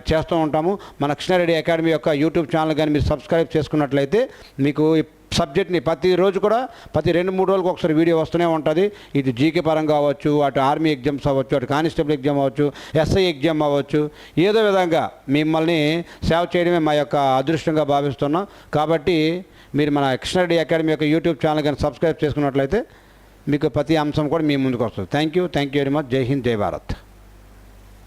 చేస్తూ ఉంటాము. మన కృష్ణారెడ్డి అకాడమీ యొక్క యూట్యూబ్ ఛానల్ కానీ మీరు సబ్స్క్రైబ్ చేసుకున్నట్లయితే మీకు ఈ సబ్జెక్ట్ని ప్రతిరోజు కూడా ప్రతి 2-3 రోజులకు ఒకసారి వీడియో వస్తూనే ఉంటుంది. ఇటు జీకే పరంగా అవ్వచ్చు, అటు ఆర్మీ ఎగ్జామ్స్ అవ్వచ్చు, అటు కానిస్టేబుల్ ఎగ్జామ్ అవ్వచ్చు, ఎస్ఐ ఎగ్జామ్ అవ్వచ్చు. ఏదో విధంగా మిమ్మల్ని సేవ చేయడమే మా యొక్క అదృష్టంగా భావిస్తున్నాం. కాబట్టి మీరు మన కృష్ణారెడ్డి అకాడమీ యొక్క యూట్యూబ్ ఛానల్ కానీ సబ్స్క్రైబ్ చేసుకున్నట్లయితే మీకు ప్రతి అంశం కూడా మీ ముందుకు వస్తుంది. Thank you very much. జై హింద్, జై భారత్.